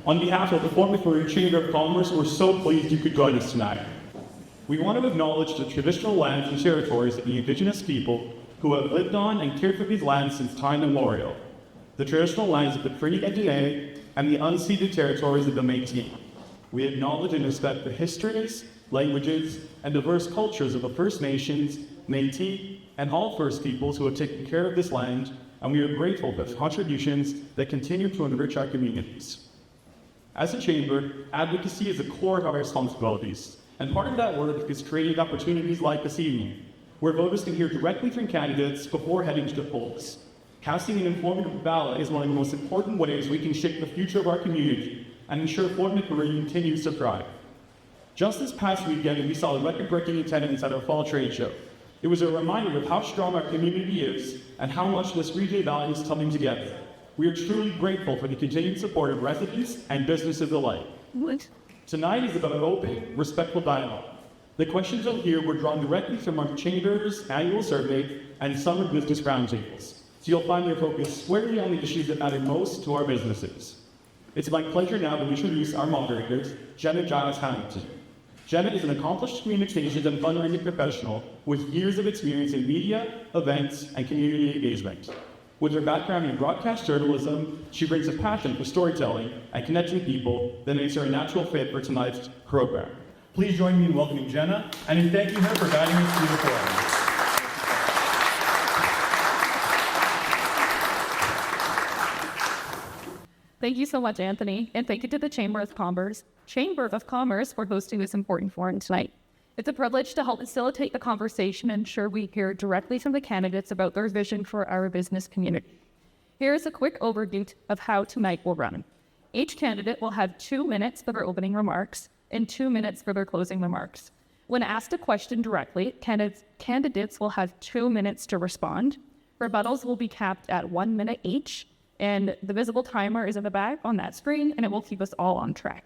On behalf of the Fort McMurray Chamber of Commerce, we're so pleased you could join us tonight. We want to acknowledge the traditional lands and territories of the Indigenous people who have lived on and cared for these lands since time immemorial. The traditional lands of the Cree Indian and the unceded territories of the Métis. We acknowledge and respect the histories, languages, and diverse cultures of the First Nations, Métis, and all First Peoples who have taken care of this land, and we are grateful for the contributions that continue to enrich our communities. As a chamber, advocacy is a core of our responsibilities, and part of that work is creating opportunities like this evening, where voters can hear directly from candidates before heading to the polls. Casting an informative ballot is one of the most important ways we can shape the future of our community and ensure Fort McMurray continues to thrive. Just this past weekend, we saw a record-breaking attendance at our fall trade show. It was a reminder of how strong our community is and how much this region values coming together. We are truly grateful for the continued support of residents and businesses alike. Tonight is about an open, respectful dialogue. The questions you'll hear were drawn directly from our Chamber's annual survey and summer business roundtables, so you'll find their focus squarely on the issues that matter most to our businesses. It's my pleasure now to introduce our moderators, Jenna Giles Hamilton. Jenna is an accomplished communications and fundraising professional with years of experience in media, events, and community engagement. With her background in broadcast journalism, she brings a passion for storytelling and connecting people that makes her a natural fit for tonight's program. Please join me in welcoming Jenna and in thanking her for guiding us through the program. Thank you so much, Anthony, and thank you to the Chamber of Commerce for hosting this important forum tonight. It's a privilege to help facilitate the conversation and ensure we hear directly from the candidates about their vision for our business community. Here's a quick overview of how tonight will run. Each candidate will have 2 minutes for their opening remarks and 2 minutes for their closing remarks. When asked a question directly, candidates will have 2 minutes to respond. Rebuttals will be capped at 1 minute each, and the visible timer is in the back on that screen, and it will keep us all on track.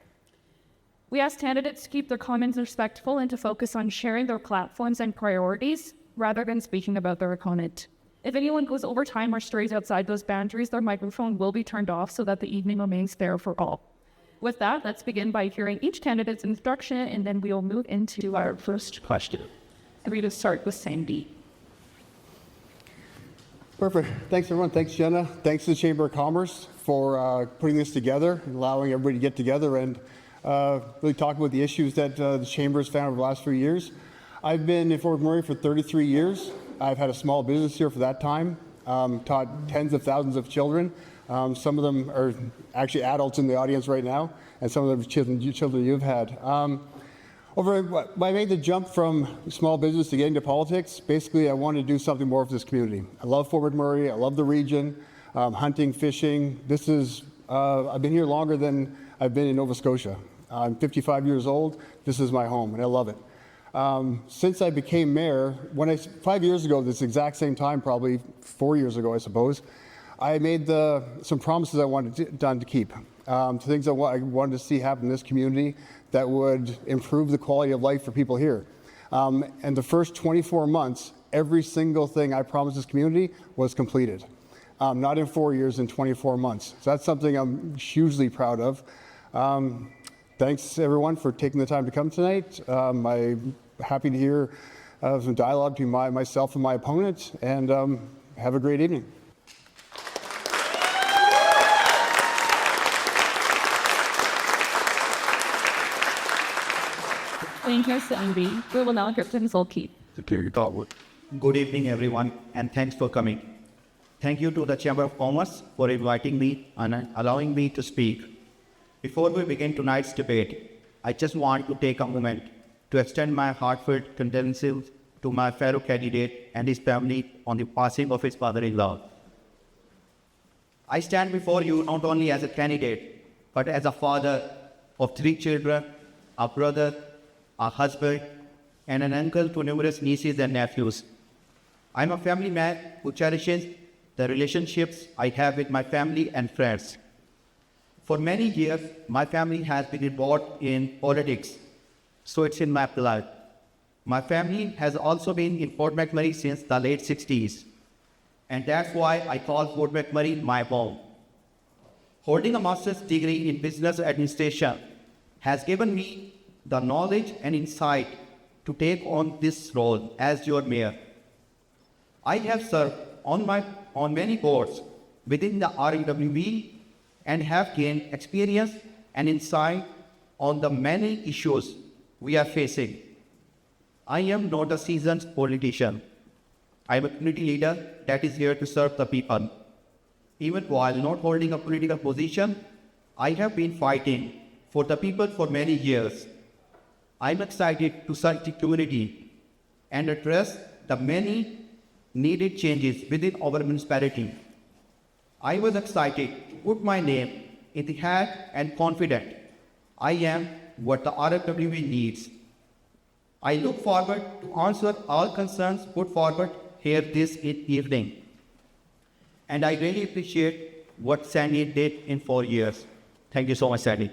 We ask candidates to keep their comments respectful and to focus on sharing their platforms and priorities rather than speaking about their opponent. If anyone goes over time or strays outside those boundaries, their microphone will be turned off so that the evening remains fair for all. With that, let's begin by hearing each candidate's introduction, and then we'll move into our first question. I'm going to start with Sandy. Perfect. Thanks, everyone. Thanks, Jenna. Thanks to the Chamber of Commerce for putting this together and allowing everybody to get together and really talk about the issues that the Chamber has found over the last few years. I've been in Fort McMurray for 33 years. I've had a small business here for that time, taught tens of thousands of children. Some of them are actually adults in the audience right now, and some of them children you've had. When I made the jump from small business to get into politics, basically I wanted to do something more for this community. I love Fort McMurray, I love the region, hunting, fishing. I've been here longer than I've been in Nova Scotia. I'm 55 years old, this is my home, and I love it. Since I became mayor, 5 years ago, this exact same time, probably 4 years ago, I suppose, I made some promises I wanted done to keep. Things I wanted to see happen in this community that would improve the quality of life for people here. And the first 24 months, every single thing I promised this community was completed. Not in 4 years, in 24 months. So that's something I'm hugely proud of. Thanks everyone for taking the time to come tonight. I'm happy to hear some dialogue between myself and my opponent, and have a great evening. Thank you, Sandy. We will now hear from Zulki. Good evening, everyone, and thanks for coming. Thank you to the Chamber of Commerce for inviting me and allowing me to speak. Before we begin tonight's debate, I just want to take a moment to extend my heartfelt condolences to my fellow candidate and his family on the passing of his father-in-law. I stand before you not only as a candidate, but as a father of 3 children, a brother, a husband, and an uncle to numerous nieces and nephews. I'm a family man who cherishes the relationships I have with my family and friends. For many years, my family has been involved in politics, so it's in my blood. My family has also been in Fort McMurray since the late 60s, and that's why I call Fort McMurray my home. Holding a master's degree in business administration has given me the knowledge and insight to take on this role as your mayor. I have served on many boards within the REWB and have gained experience and insight on the many issues we are facing. I am not a seasoned politician. I am a community leader that is here to serve the people. Even while not holding a political position, I have been fighting for the people for many years. I am excited to serve the community and address the many needed changes within our municipality. I was excited to put my name in the hat and confident I am what the RFWB needs. I look forward to answer all concerns put forward here this evening. And I really appreciate what Sandy did in 4 years. Thank you so much, Sandy.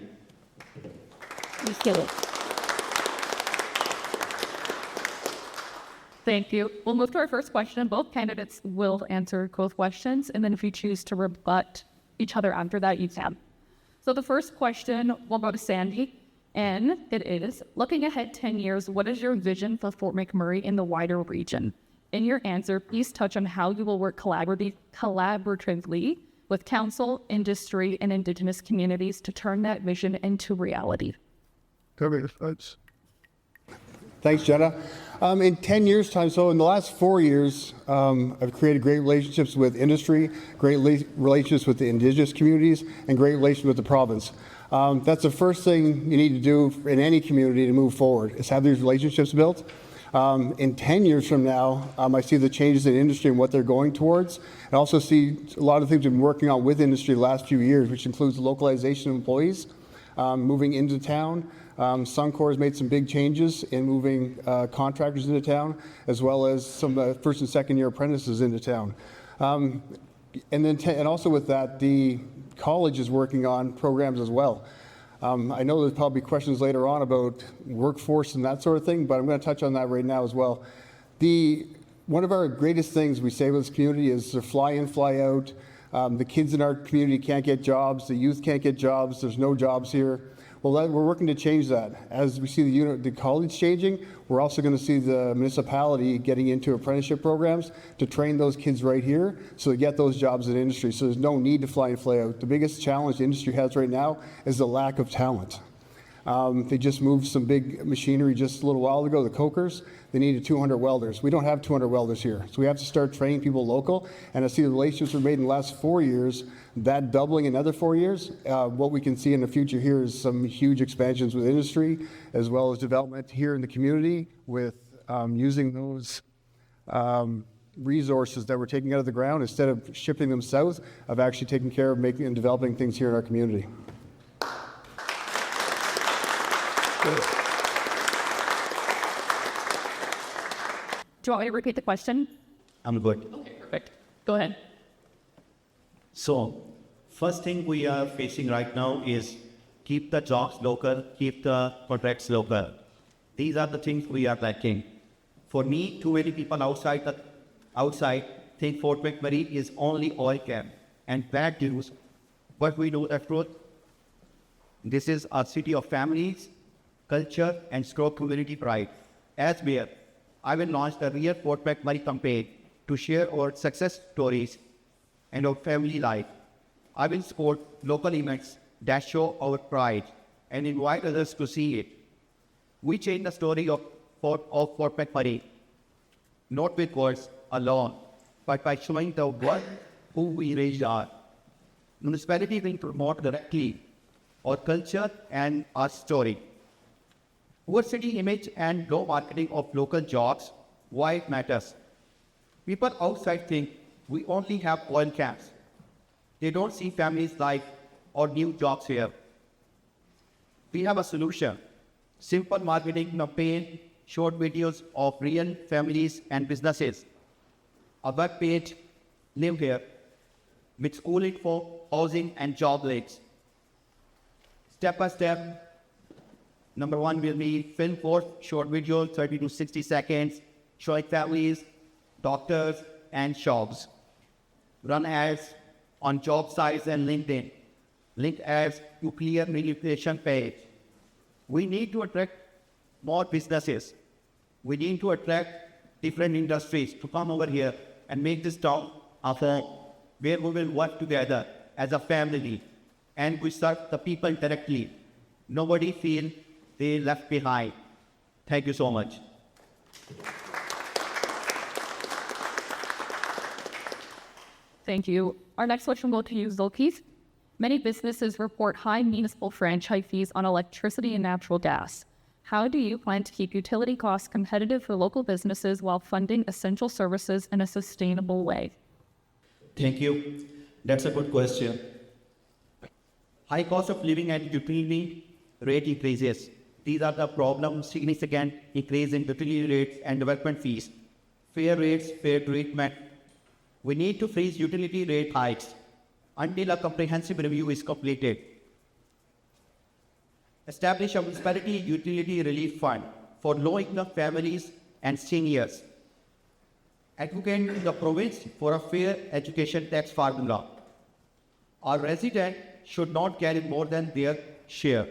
Thank you. We'll move to our first question. Both candidates will answer both questions, and then if you choose to rebut each other after that, you can. So the first question will go to Sandy, and it is, looking ahead 10 years, what is your vision for Fort McMurray in the wider region? In your answer, please touch on how you will work collaboratively with council, industry, and Indigenous communities to turn that vision into reality. Thanks, Jenna. In 10 years' time, so in the last 4 years, I've created great relationships with industry, great relationships with the Indigenous communities, and great relations with the province. That's the first thing you need to do in any community to move forward, is have these relationships built. In 10 years from now, I see the changes in industry and what they're going towards. I also see a lot of things we've been working on with industry the last few years, which includes localization of employees, moving into town. Suncor has made some big changes in moving contractors into town, as well as some first and second year apprentices into town. And also with that, the college is working on programs as well. I know there's probably questions later on about workforce and that sort of thing, but I'm going to touch on that right now as well. One of our greatest things we say with this community is the fly in, fly out. The kids in our community can't get jobs. The youth can't get jobs. There's no jobs here. Well, we're working to change that. As we see the college changing, we're also going to see the municipality getting into apprenticeship programs to train those kids right here so they get those jobs in industry. So there's no need to fly in, fly out. The biggest challenge the industry has right now is the lack of talent. They just moved some big machinery just a little while ago, the cokers. They needed 200 welders. We don't have 200 welders here. So we have to start training people local. And I see the relationships we've made in the last 4 years, that doubling in another 4 years. What we can see in the future here is some huge expansions with industry, as well as development here in the community with using those resources that we're taking out of the ground, instead of shipping them south, of actually taking care of making and developing things here in our community. Do you want me to repeat the question? I'm good. Okay, perfect. Go ahead. So, first thing we are facing right now is keep the jobs local, keep the contracts local. These are the things we are lacking. For me, too many people outside think Fort McMurray is only oil camp and bad news. But we know the truth. This is a city of families, culture, and strong community pride. As mayor, I will launch the Real Fort McMurray campaign to share our success stories and our family life. I will support local events that show our pride and invite others to see it. We change the story of Fort McMurray, not with words alone, but by showing the world who we really are. Municipality will promote directly our culture and our story. Poor city image and low marketing of local jobs, why it matters. People outside think we only have oil camps. They don't see families' life or new jobs here. We have a solution. Simple marketing campaign, short videos of real families and businesses. A web page, live here, with school info, housing and job links. Step by step, number one will be film course, short video, 30 to 60 seconds, showing families, doctors, and shops. Run ads on job sites and LinkedIn. linked as to clear relocation pay. We need to attract more businesses. We need to attract different industries to come over here and make this town a home where we will work together as a family and we serve the people directly. Nobody feel they left behind. Thank you so much. Thank you. Our next question will go to you, Zulkif. Many businesses report high municipal franchise fees on electricity and natural gas. How do you plan to keep utility costs competitive for local businesses while funding essential services in a sustainable way? Thank you. That's a good question. High cost of living and utility rate increases. These are the problems: significant increase in utility rates and development fees. Fair rates, fair treatment. We need to freeze utility rate hikes until a comprehensive review is completed. Establish a municipality utility relief fund for low-income families and seniors. Advocate the province for a fair education tax formula. Our residents should not carry more than their share.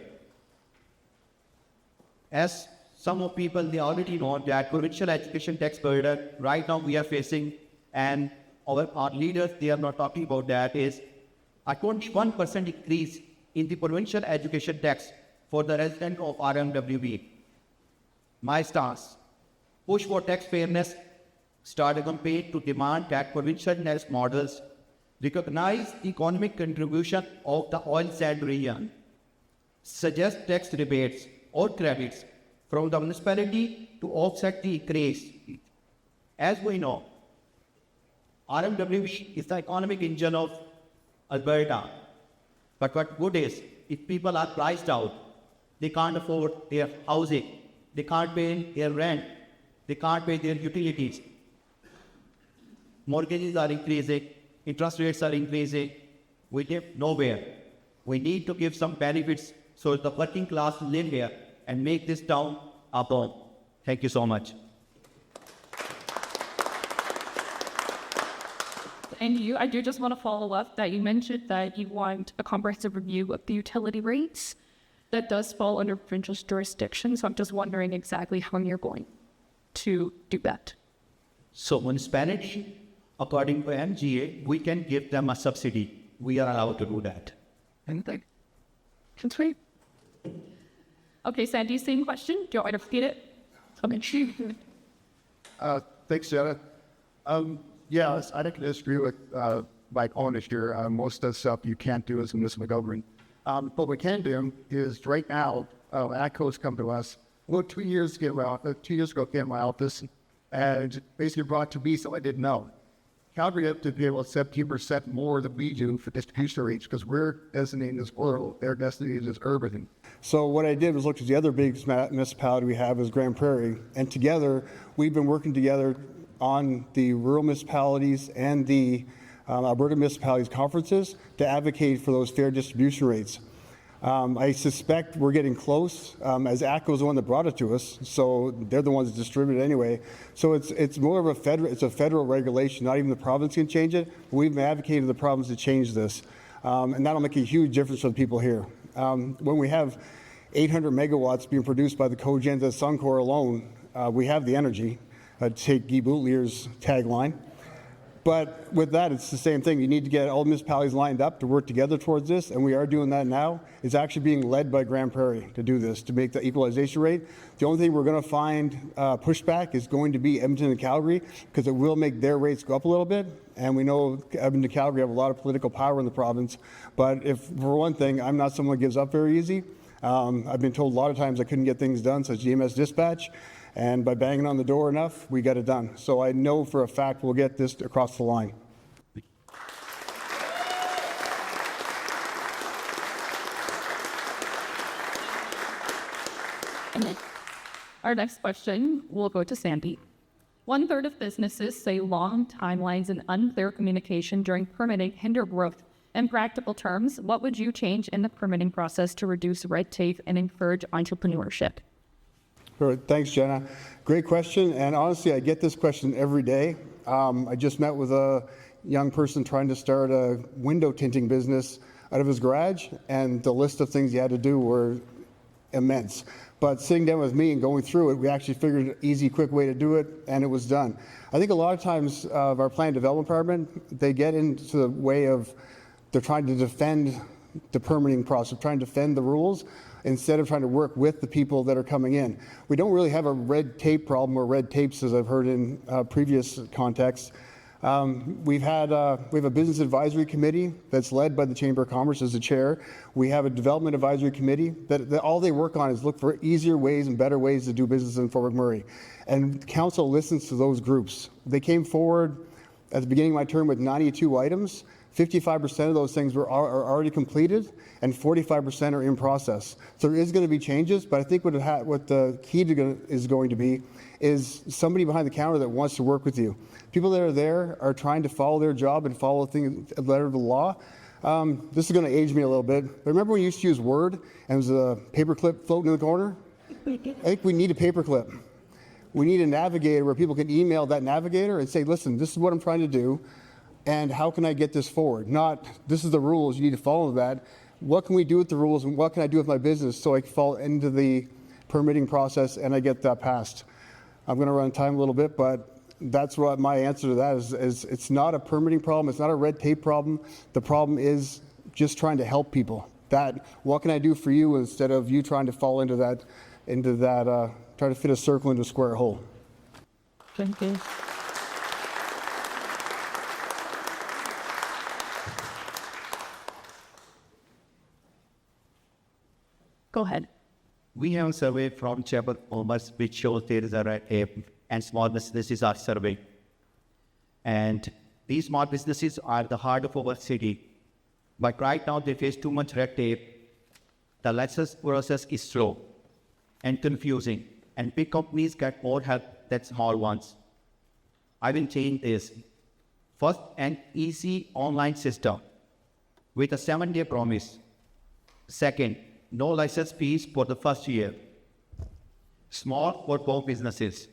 As some of people, they already know that provincial education tax burden right now we are facing, and our leaders, they are not talking about that, is a 21% increase in the provincial education tax for the resident of RMWB. My stance: push for tax fairness, start a campaign to demand that provincial tax models recognize the economic contribution of the oil sand region, suggest tax rebates or credits from the municipality to offset the increase. As we know, RMWB is the economic engine of Alberta. But what good is, if people are priced out, they can't afford their housing, they can't pay their rent, they can't pay their utilities. Mortgages are increasing, interest rates are increasing, we live nowhere. We need to give some benefits so the working class live here and make this town a home. Thank you so much. And you, I do just want to follow up that you mentioned that you want a comprehensive review of the utility rates. That does fall under provincial jurisdiction, so I'm just wondering exactly how you're going to do that. So municipality, according to MGA, we can give them a subsidy. We are allowed to do that. Anything? That's right. Okay, Sandy, same question. Do you want me to repeat it? Okay. Thanks, Jenna. Yes, I don't disagree with my opponent here. Most of the stuff you can't do as a municipal government. What we can do is right now, ACO's come to us. Well, 2 years ago, came to my office and basically brought to me something I didn't know. Calgary have to be able to 17% more than we do for distribution rates because we're designating as rural, they're designated as urban. So what I did was look at the other big municipality we have is Grand Prairie, and together we've been working together on the rural municipalities and the Alberta municipalities conferences to advocate for those fair distribution rates. I suspect we're getting close, as ACO is the one that brought it to us, so they're the ones that distribute it anyway. So it's more of a federal regulation, not even the province can change it. We've been advocating to the province to change this, and that'll make a huge difference for the people here. When we have 800 megawatts being produced by the cogens at Suncor alone, we have the energy, to take Guy Boutlier's tagline. But with that, it's the same thing. You need to get all municipalities lined up to work together towards this, and we are doing that now. It's actually being led by Grand Prairie to do this, to make the equalization rate. The only thing we're going to find pushback is going to be Edmonton and Calgary, because it will make their rates go up a little bit. And we know Edmonton and Calgary have a lot of political power in the province. But if, for one thing, I'm not someone who gives up very easy. I've been told a lot of times I couldn't get things done, such as GMS dispatch. And by banging on the door enough, we got it done. So I know for a fact we'll get this across the line. Our next question will go to Sandy. 1/3 of businesses say long timelines and unclear communication during permitting hinder growth. In practical terms, what would you change in the permitting process to reduce red tape and encourage entrepreneurship? All right, thanks, Jenna. Great question, and honestly, I get this question every day. I just met with a young person trying to start a window tinting business out of his garage, and the list of things he had to do were immense. But sitting down with me and going through it, we actually figured an easy, quick way to do it, and it was done. I think a lot of times our plan development department, they get into the way of, they're trying to defend the permitting process, trying to defend the rules, instead of trying to work with the people that are coming in. We don't really have a red tape problem or red tapes, as I've heard in previous contexts. We have a business advisory committee that's led by the Chamber of Commerce as the chair. We have a development advisory committee that all they work on is look for easier ways and better ways to do business in Fort McMurray. And council listens to those groups. They came forward at the beginning of my term with 92 items. 55% of those things are already completed, and 45% are in process. So there is going to be changes, but I think what the key is going to be is somebody behind the counter that wants to work with you. People that are there are trying to follow their job and follow the letter of the law. This is going to age me a little bit. But remember when you used to use Word and there was a paperclip floating in the corner? I think we need a paperclip. We need a navigator where people can email that navigator and say, listen, this is what I'm trying to do, and how can I get this forward? Not, this is the rules, you need to follow that. What can we do with the rules, and what can I do with my business so I can fall into the permitting process and I get that passed? I'm going to run time a little bit, but that's what my answer to that is it's not a permitting problem. It's not a red tape problem. The problem is just trying to help people. That, what can I do for you, instead of you trying to fall into that, try to fit a circle into a square hole. Thank you. Go ahead. We have a survey from Chamber of Commerce which shows there is a red tape and small businesses are surveyed. And these small businesses are the heart of our city. But right now they face too much red tape. The license process is slow and confusing, and big companies get more help than small ones. I will change this. First, an easy online system with a 7-day promise. Second, no license fees for the first year. Small or both businesses.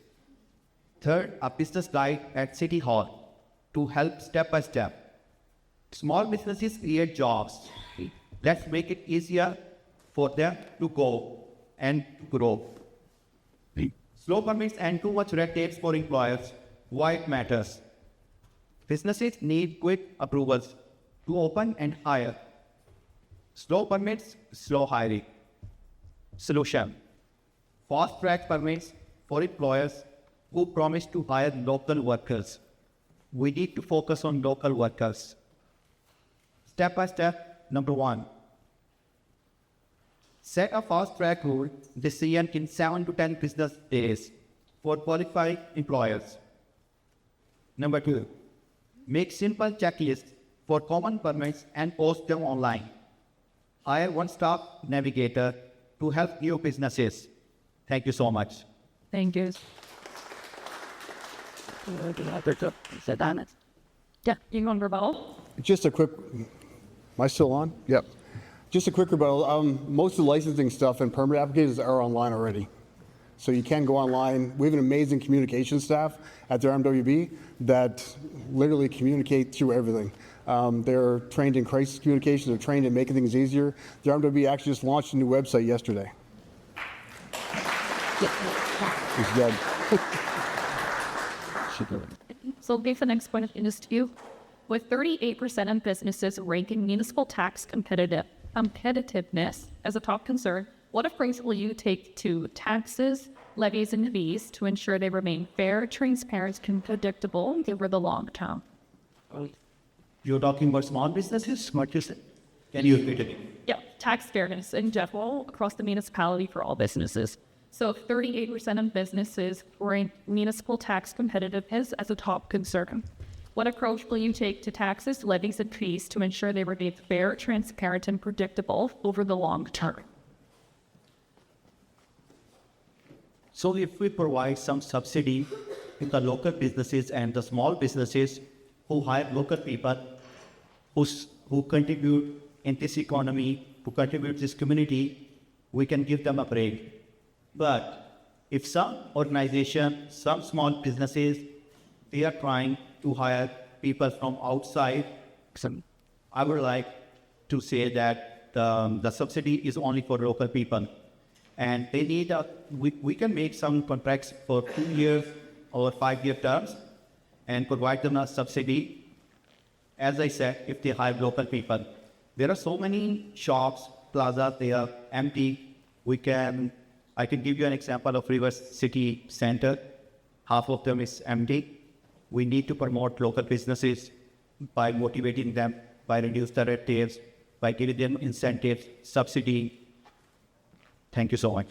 Third, a business guide at City Hall to help step by step. Small businesses create jobs. Let's make it easier for them to go and grow. Slow permits and too much red tape for employers. Why it matters? Businesses need quick approvals to open and hire. Slow permits, slow hiring. Solution: fast track permits for employers who promise to hire local workers. We need to focus on local workers. Step by step, number 1. Set a fast track rule decision in 7 to 10 business days for qualified employers. Number 2. Make simple checklists for common permits and post them online. Hire one-stop navigator to help new businesses. Thank you so much. Thank you. Yeah, you going rebuttal? Just a quick, am I still on? Yep. Just a quick rebuttal. Most of the licensing stuff and permit applications are online already. So you can go online. We have an amazing communication staff at their MWB that literally communicate through everything. They're trained in crisis communication. They're trained in making things easier. Their MWB actually just launched a new website yesterday. It's good. So the next point is to you. With 38% of businesses ranking municipal tax competitiveness as a top concern, what approach will you take to taxes, levies, and fees to ensure they remain fair, transparent, and predictable over the long term? You're talking about small businesses? What you said? Can you repeat it? Yeah, tax fairness in general across the municipality for all businesses. So 38% of businesses rank municipal tax competitiveness as a top concern. What approach will you take to taxes, levies, and fees to ensure they remain fair, transparent, and predictable over the long term? So if we provide some subsidy to the local businesses and the small businesses who hire local people, who contribute in this economy, who contribute this community, we can give them a break. But if some organization, some small businesses, they are trying to hire people from outside, I would like to say that the subsidy is only for local people. And they need we can make some contracts for 2 years or 5-year terms and provide them a subsidy. As I said, if they hire local people, there are so many shops, plazas, they are empty. I can give you an example of River City Center. Half of them is empty. We need to promote local businesses by motivating them, by reducing the red tapes, by giving them incentives, subsidy. Thank you so much.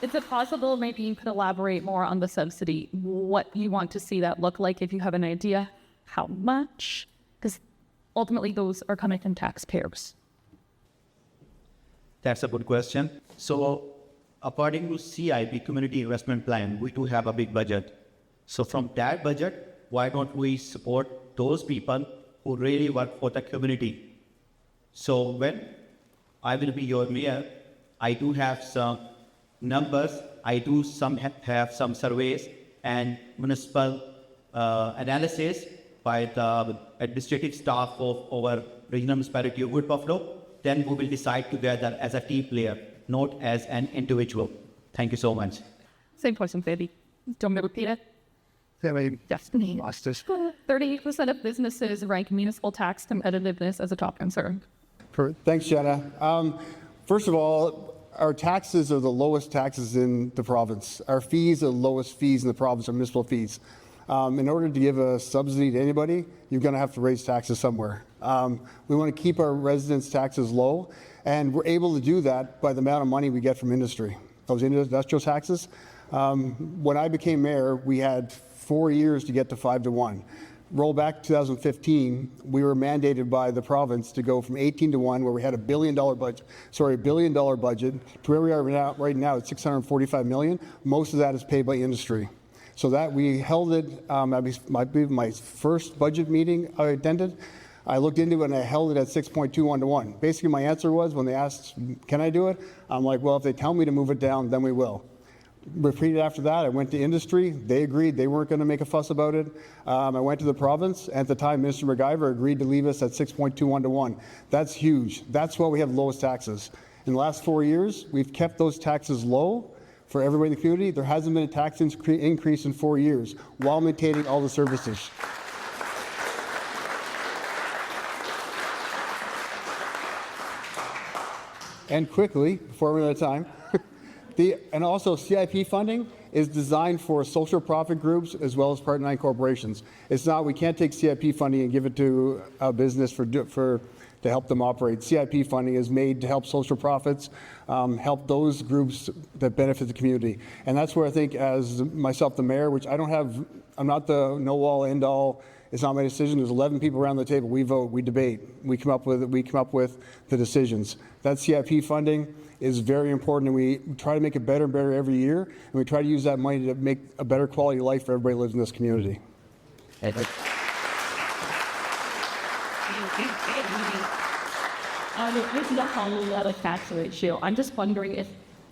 Is it possible maybe you could elaborate more on the subsidy? What you want to see that look like, if you have an idea? How much? Because ultimately those are coming from taxpayers. That's a good question. So according to CIP, Community Investment Plan, we do have a big budget. So from that budget, why don't we support those people who really work for the community? So when I will be your mayor, I do have some numbers, I do have some surveys and municipal analysis by the administrative staff of our regional municipality of Wood Buffalo. Then we will decide together as a team player, not as an individual. Thank you so much. Same question, Baby. Do you want me to repeat it? Yes. 38% of businesses rank municipal tax competitiveness as a top concern. Thanks, Jenna. First of all, our taxes are the lowest taxes in the province. Our fees are the lowest fees in the province, our municipal fees. In order to give a subsidy to anybody, you're going to have to raise taxes somewhere. We want to keep our residents' taxes low, and we're able to do that by the amount of money we get from industry. Those industrial taxes. When I became mayor, we had 4 years to get to 5 to 1. Roll back to 2015, we were mandated by the province to go from 18 to 1, where we had $1 billion budget, to where we are right now at $645 million. Most of that is paid by industry. So that we held it, my first budget meeting I attended, I looked into it and I held it at 6.21 to 1. Basically, my answer was, when they asked, can I do it? I'm like, well, if they tell me to move it down, then we will. Repeated after that, I went to industry. They agreed they weren't going to make a fuss about it. I went to the province. At the time, Minister McIver agreed to leave us at 6.21 to 1. That's huge. That's why we have the lowest taxes. In the last 4 years, we've kept those taxes low for everybody in the community. There hasn't been a tax increase in 4 years while maintaining all the services. And quickly, before we run out of time, and also CIP funding is designed for social profit groups as well as Part 9 corporations. It's not, we can't take CIP funding and give it to a business to help them operate. CIP funding is made to help social profits, help those groups that benefit the community. And that's where I think, as myself, the mayor, which I'm not the know-all, end-all, it's not my decision. There's 11 people around the table. We vote, we debate, we come up with the decisions. That CIP funding is very important, and we try to make it better and better every year, and we try to use that money to make a better quality of life for everybody who lives in this community. This is a whole tax ratio. I'm just wondering if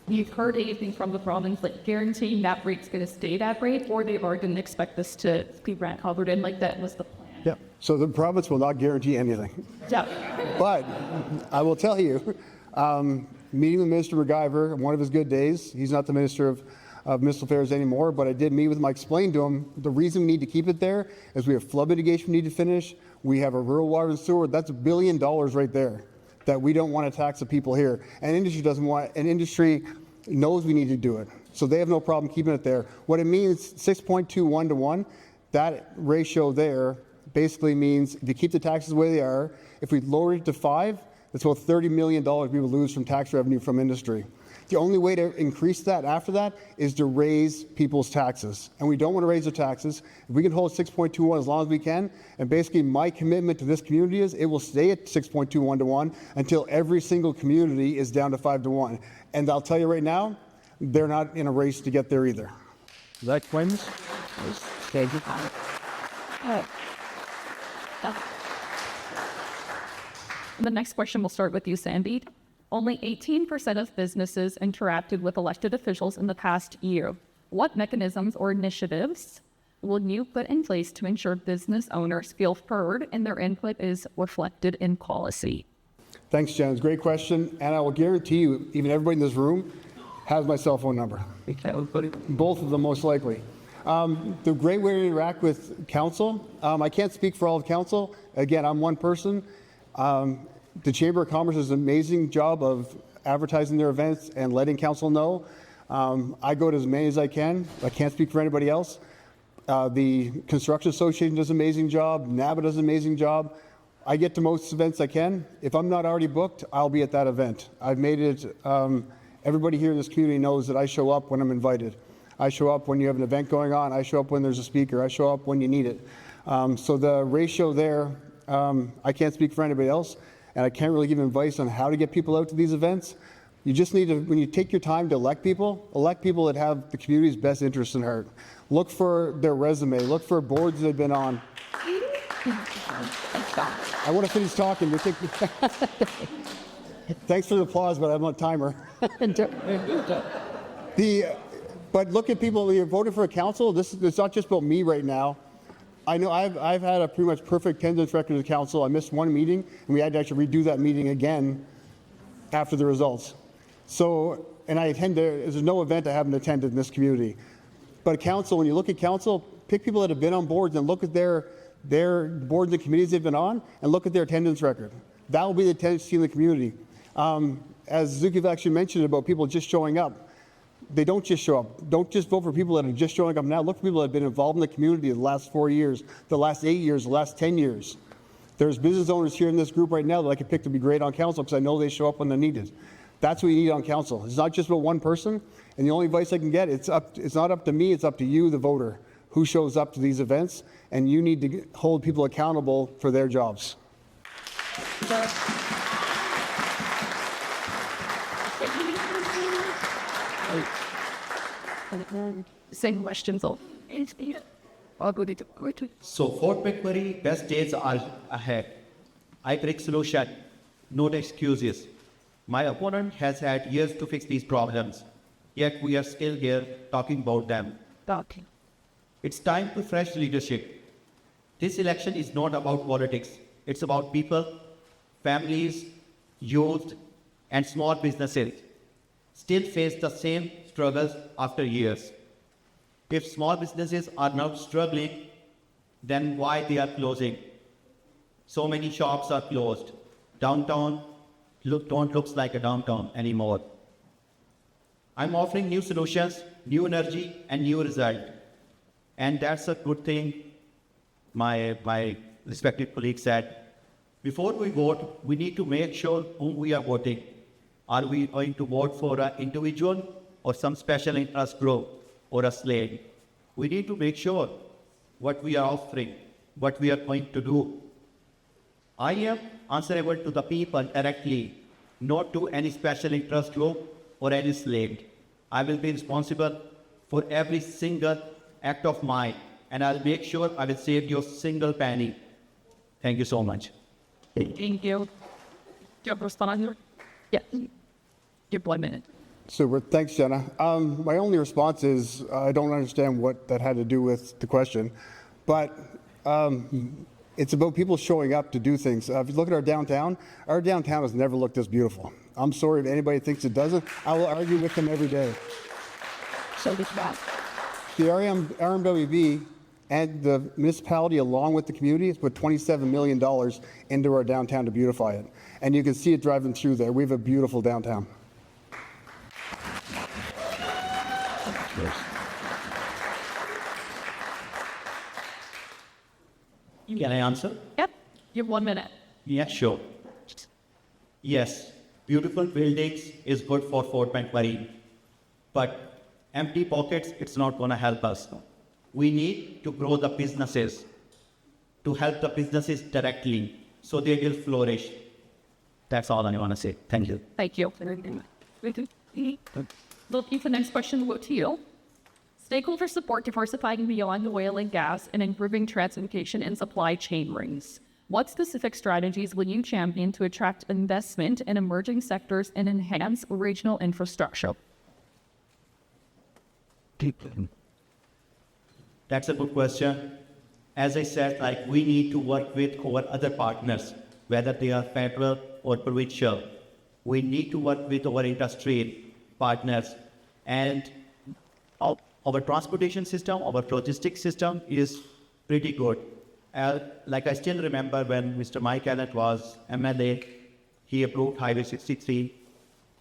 you've heard anything from the province, like guaranteeing that rate's going to stay that rate, or they've already didn't expect this to be grandfathered in, like that was the plan. Yeah. So the province will not guarantee anything. Yeah. But I will tell you, meeting with Minister McIver on one of his good days, he's not the Minister of Municipal Affairs anymore, but I did meet with him. I explained to him the reason we need to keep it there is we have flood mitigation we need to finish. We have a rural water and sewer. That's $1 billion right there that we don't want to tax the people here. And industry doesn't want, and industry knows we need to do it. So they have no problem keeping it there. What it means, 6.21 to 1, that ratio there basically means if you keep the taxes the way they are, if we lower it to 5, that's about $30 million we will lose from tax revenue from industry. The only way to increase that after that is to raise people's taxes. And we don't want to raise their taxes. If we can hold 6.21 as long as we can, and basically my commitment to this community is it will stay at 6.21 to 1 until every single community is down to 5 to 1. And I'll tell you right now, they're not in a race to get there either. That wins. Thank you. The next question will start with you, Sandy. Only 18% of businesses interacted with elected officials in the past year. What mechanisms or initiatives will you put in place to ensure business owners feel heard and their input is reflected in policy? Thanks, Jen. It's a great question. And I will guarantee you, even everybody in this room has my cell phone number. Both of them, most likely. The great way to interact with council, I can't speak for all of council. Again, I'm one person. The Chamber of Commerce does an amazing job of advertising their events and letting council know. I go to as many as I can. I can't speak for anybody else. The Construction Association does an amazing job. NABA does an amazing job. I get to most events I can. If I'm not already booked, I'll be at that event. I've made it, everybody here in this community knows that I show up when I'm invited. I show up when you have an event going on. I show up when there's a speaker. I show up when you need it. So the ratio there, I can't speak for anybody else, and I can't really give advice on how to get people out to these events. You just need to, when you take your time to elect people that have the community's best interests in heart. Look for their resume. Look for boards they've been on. I want to finish talking. Thanks for the applause, but I'm on timer. But look at people, you're voting for a council. It's not just about me right now. I know I've had a pretty much perfect attendance record as council. I missed one meeting, and we had to actually redo that meeting again after the results. So, and I attend there, there's no event I haven't attended in this community. But council, when you look at council, pick people that have been on boards and look at their boards and committees they've been on, and look at their attendance record. That will be the tendency in the community. As Zuki actually mentioned about people just showing up, they don't just show up. Don't just vote for people that are just showing up now. Look for people that have been involved in the community the last 4 years, the last 8 years, the last 10 years. There's business owners here in this group right now that I could pick to be great on council because I know they show up when they're needed. That's what you need on council. It's not just about one person. And the only advice I can get, it's not up to me, it's up to you, the voter, who shows up to these events. And you need to hold people accountable for their jobs. Same questions. So Fort McMurray, best days are ahead. I bring solution, not excuses. My opponent has had years to fix these problems, yet we are still here talking about them. It's time for fresh leadership. This election is not about politics. It's about people, families, youth, and small businesses still face the same struggles after years. If small businesses are now struggling, then why they are closing? So many shops are closed. Downtown don't looks like a downtown anymore. I'm offering new solutions, new energy, and new result. And that's a good thing, my respected colleague said. Before we vote, we need to make sure whom we are voting. Are we going to vote for an individual or some special interest group or a slave? We need to make sure what we are offering, what we are going to do. I am answerable to the people directly, not to any special interest group or any slave. I will be responsible for every single act of mine, and I'll make sure I will save you a single penny. Thank you so much. Thank you. Do you have a response here? Yes. Give 1 minute. Super. Thanks, Jenna. My only response is I don't understand what that had to do with the question, but it's about people showing up to do things. If you look at our downtown has never looked this beautiful. I'm sorry if anybody thinks it doesn't. I will argue with them every day. So this back. The RMWB and the municipality, along with the community, has put $27 million into our downtown to beautify it. And you can see it driving through there. We have a beautiful downtown. Can I answer? Yep. You have 1 minute. Yeah, sure. Yes, beautiful buildings is good for Fort McMurray, but empty pockets, it's not going to help us. We need to grow the businesses, to help the businesses directly, so they will flourish. That's all I want to say. Thank you. Thank you. Looking for the next question, we'll go to you. Stakeholder support diversifying beyond oil and gas and improving transportation and supply chain rings. What specific strategies will you champion to attract investment in emerging sectors and enhance regional infrastructure? That's a good question. As I said, like we need to work with our other partners, whether they are federal or provincial. We need to work with our industry partners, and our transportation system, our logistics system is pretty good. Like I still remember when Mr. Mike Allen was MLA, he approved Highway 63,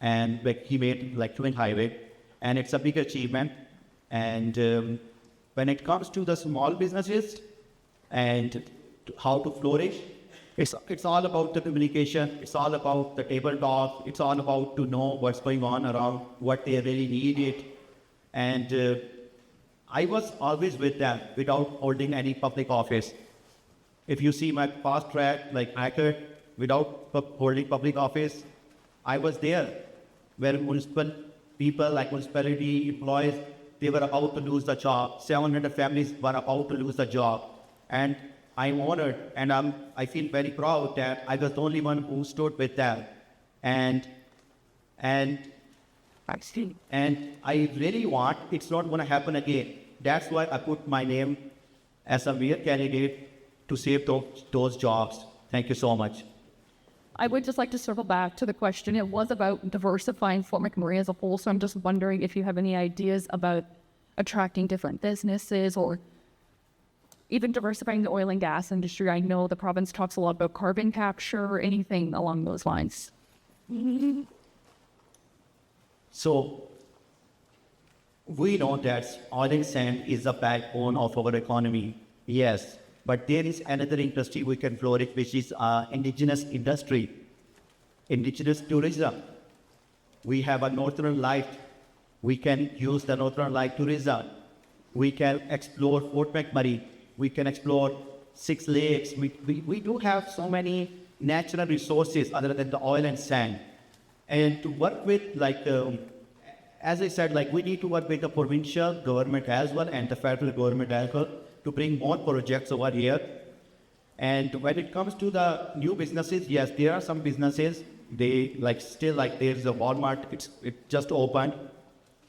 and like he made like twin highway, and it's a big achievement. And when it comes to the small businesses and how to flourish, it's all about the communication. It's all about the table talk. It's all about to know what's going on around, what they really needed. And I was always with them without holding any public office. If you see my past track, like record, without holding public office, I was there where municipal people, like municipality employees, they were about to lose the job. 700 families were about to lose the job. And I'm honored and I feel very proud that I was the only one who stood with them. And I really want, it's not going to happen again. That's why I put my name as a mayor candidate to save those jobs. Thank you so much. I would just like to circle back to the question. It was about diversifying Fort McMurray as a whole. So I'm just wondering if you have any ideas about attracting different businesses or even diversifying the oil and gas industry. I know the province talks a lot about carbon capture or anything along those lines. So we know that oil and sand is the backbone of our economy. Yes. But there is another industry we can flourish, which is indigenous industry, indigenous tourism. We have a Northern Light. We can use the Northern Light tourism. We can explore Fort McMurray. We can explore Six Lakes. We do have so many natural resources other than the oil and sand. And to work with, like, as I said, like we need to work with the provincial government as well and the federal government as well, to bring more projects over here. And when it comes to the new businesses, yes, there are some businesses, they like still like there's a Walmart, it just opened.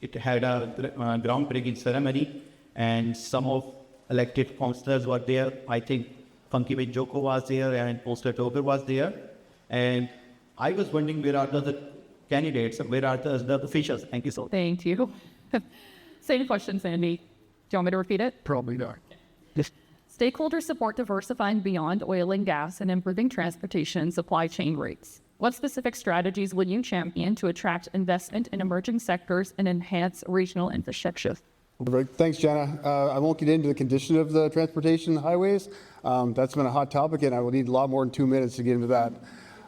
It had a groundbreaking ceremony and some of elected councillors were there. I think Funky Joko was there and Poster Toker was there. And I was wondering where are the other candidates and where are the other officials? Thank you so much. Thank you. Same question, Sandy. Do you want me to repeat it? Probably not. Stakeholders support diversifying beyond oil and gas and improving transportation and supply chain rates. What specific strategies will you champion to attract investment in emerging sectors and enhance regional infrastructure? Thanks, Jenna. I won't get into the condition of the transportation highways. That's been a hot topic, and I will need a lot more than 2 minutes to get into that.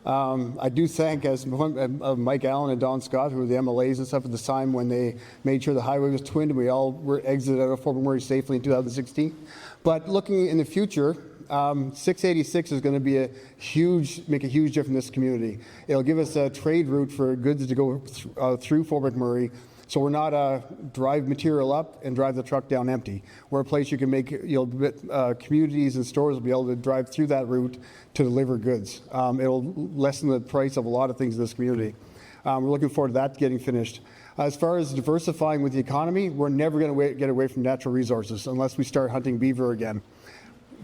I do thank as Mike Allen and Don Scott, who were the MLAs and stuff at the time when they made sure the highway was twinned and we all were exited out of Fort McMurray safely in 2016. But looking in the future, 686 is going to be make a huge difference in this community. It'll give us a trade route for goods to go through Fort McMurray. So we're not drive material up and drive the truck down empty. We're a place you can make, communities and stores will be able to drive through that route to deliver goods. It'll lessen the price of a lot of things in this community. We're looking forward to that getting finished. As far as diversifying with the economy, we're never going to get away from natural resources unless we start hunting beaver again.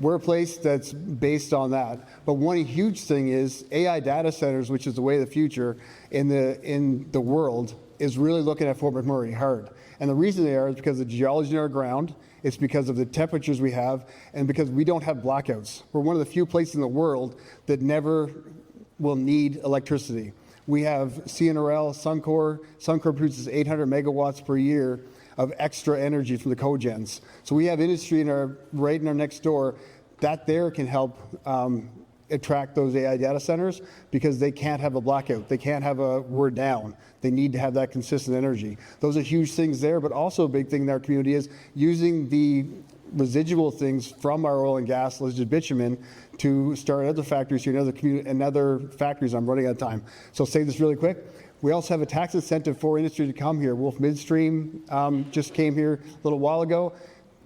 We're a place that's based on that. But one huge thing is AI data centers, which is the way of the future in the world, is really looking at Fort McMurray hard. And the reason they are is because of the geology in our ground, it's because of the temperatures we have, and because we don't have blackouts. We're one of the few places in the world that never will need electricity. We have CNRL, Suncor. Suncor produces 800 megawatts per year of extra energy from the cogens. So we have industry right in our next door that there can help attract those AI data centers because they can't have a blackout. They can't have we're down. They need to have that consistent energy. Those are huge things there, but also a big thing in our community is using the residual things from our oil and gas, such as bitumen, to start other factories here and other factories. I'm running out of time. So I'll say this really quick. We also have a tax incentive for industry to come here. Wolf Midstream just came here a little while ago,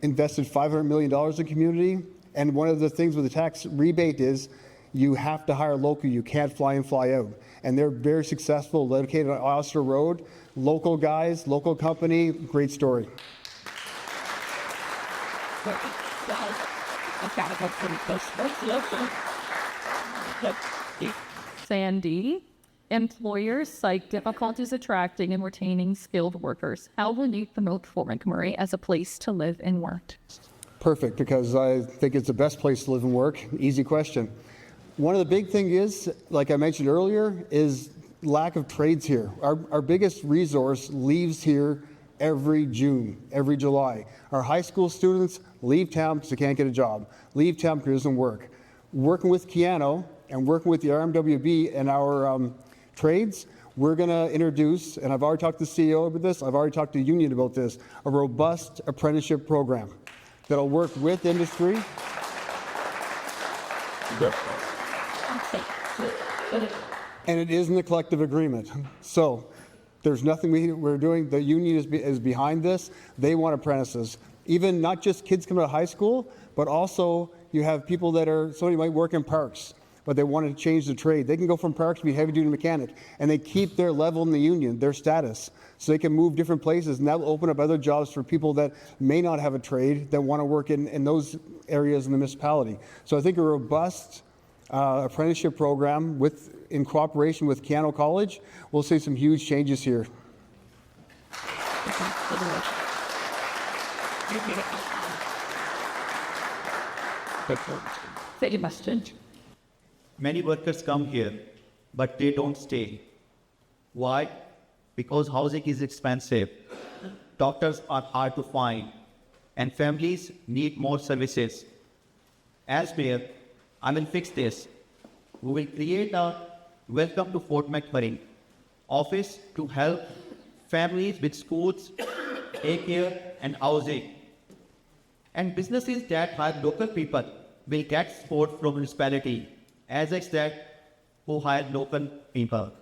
invested $500 million in community. And one of the things with the tax rebate is you have to hire local. You can't fly in, fly out. And they're very successful, located on Oyster Road. Local guys, local company, great story. Sandy, employers cite difficulties attracting and retaining skilled workers. How will you promote Fort McMurray as a place to live and work? Perfect, because I think it's the best place to live and work. Easy question. One of the big things is, like I mentioned earlier, is lack of trades here. Our biggest resource leaves here every June, every July. Our high school students leave town because they can't get a job, leave town because it doesn't work. Working with Keano and working with the RMWB and our trades, we're going to introduce, and I've already talked to the CEO about this, I've already talked to the union about this, a robust apprenticeship program that'll work with industry. And it isn't a collective agreement. So there's nothing we're doing. The union is behind this. They want apprentices. Even not just kids coming out of high school, but also you have people that are, somebody might work in parks, but they want to change the trade. They can go from parks to be heavy duty mechanic, and they keep their level in the union, their status, so they can move different places, and that will open up other jobs for people that may not have a trade that want to work in those areas in the municipality. So I think a robust apprenticeship program in cooperation with Keano College, we'll see some huge changes here. Say your question. Many workers come here, but they don't stay. Why? Because housing is expensive, doctors are hard to find, and families need more services. As mayor, I will fix this. We will create a Welcome to Fort McMurray office to help families with schools, daycare, and housing. And businesses that hire local people will get support from municipality, as I said, who hire local people.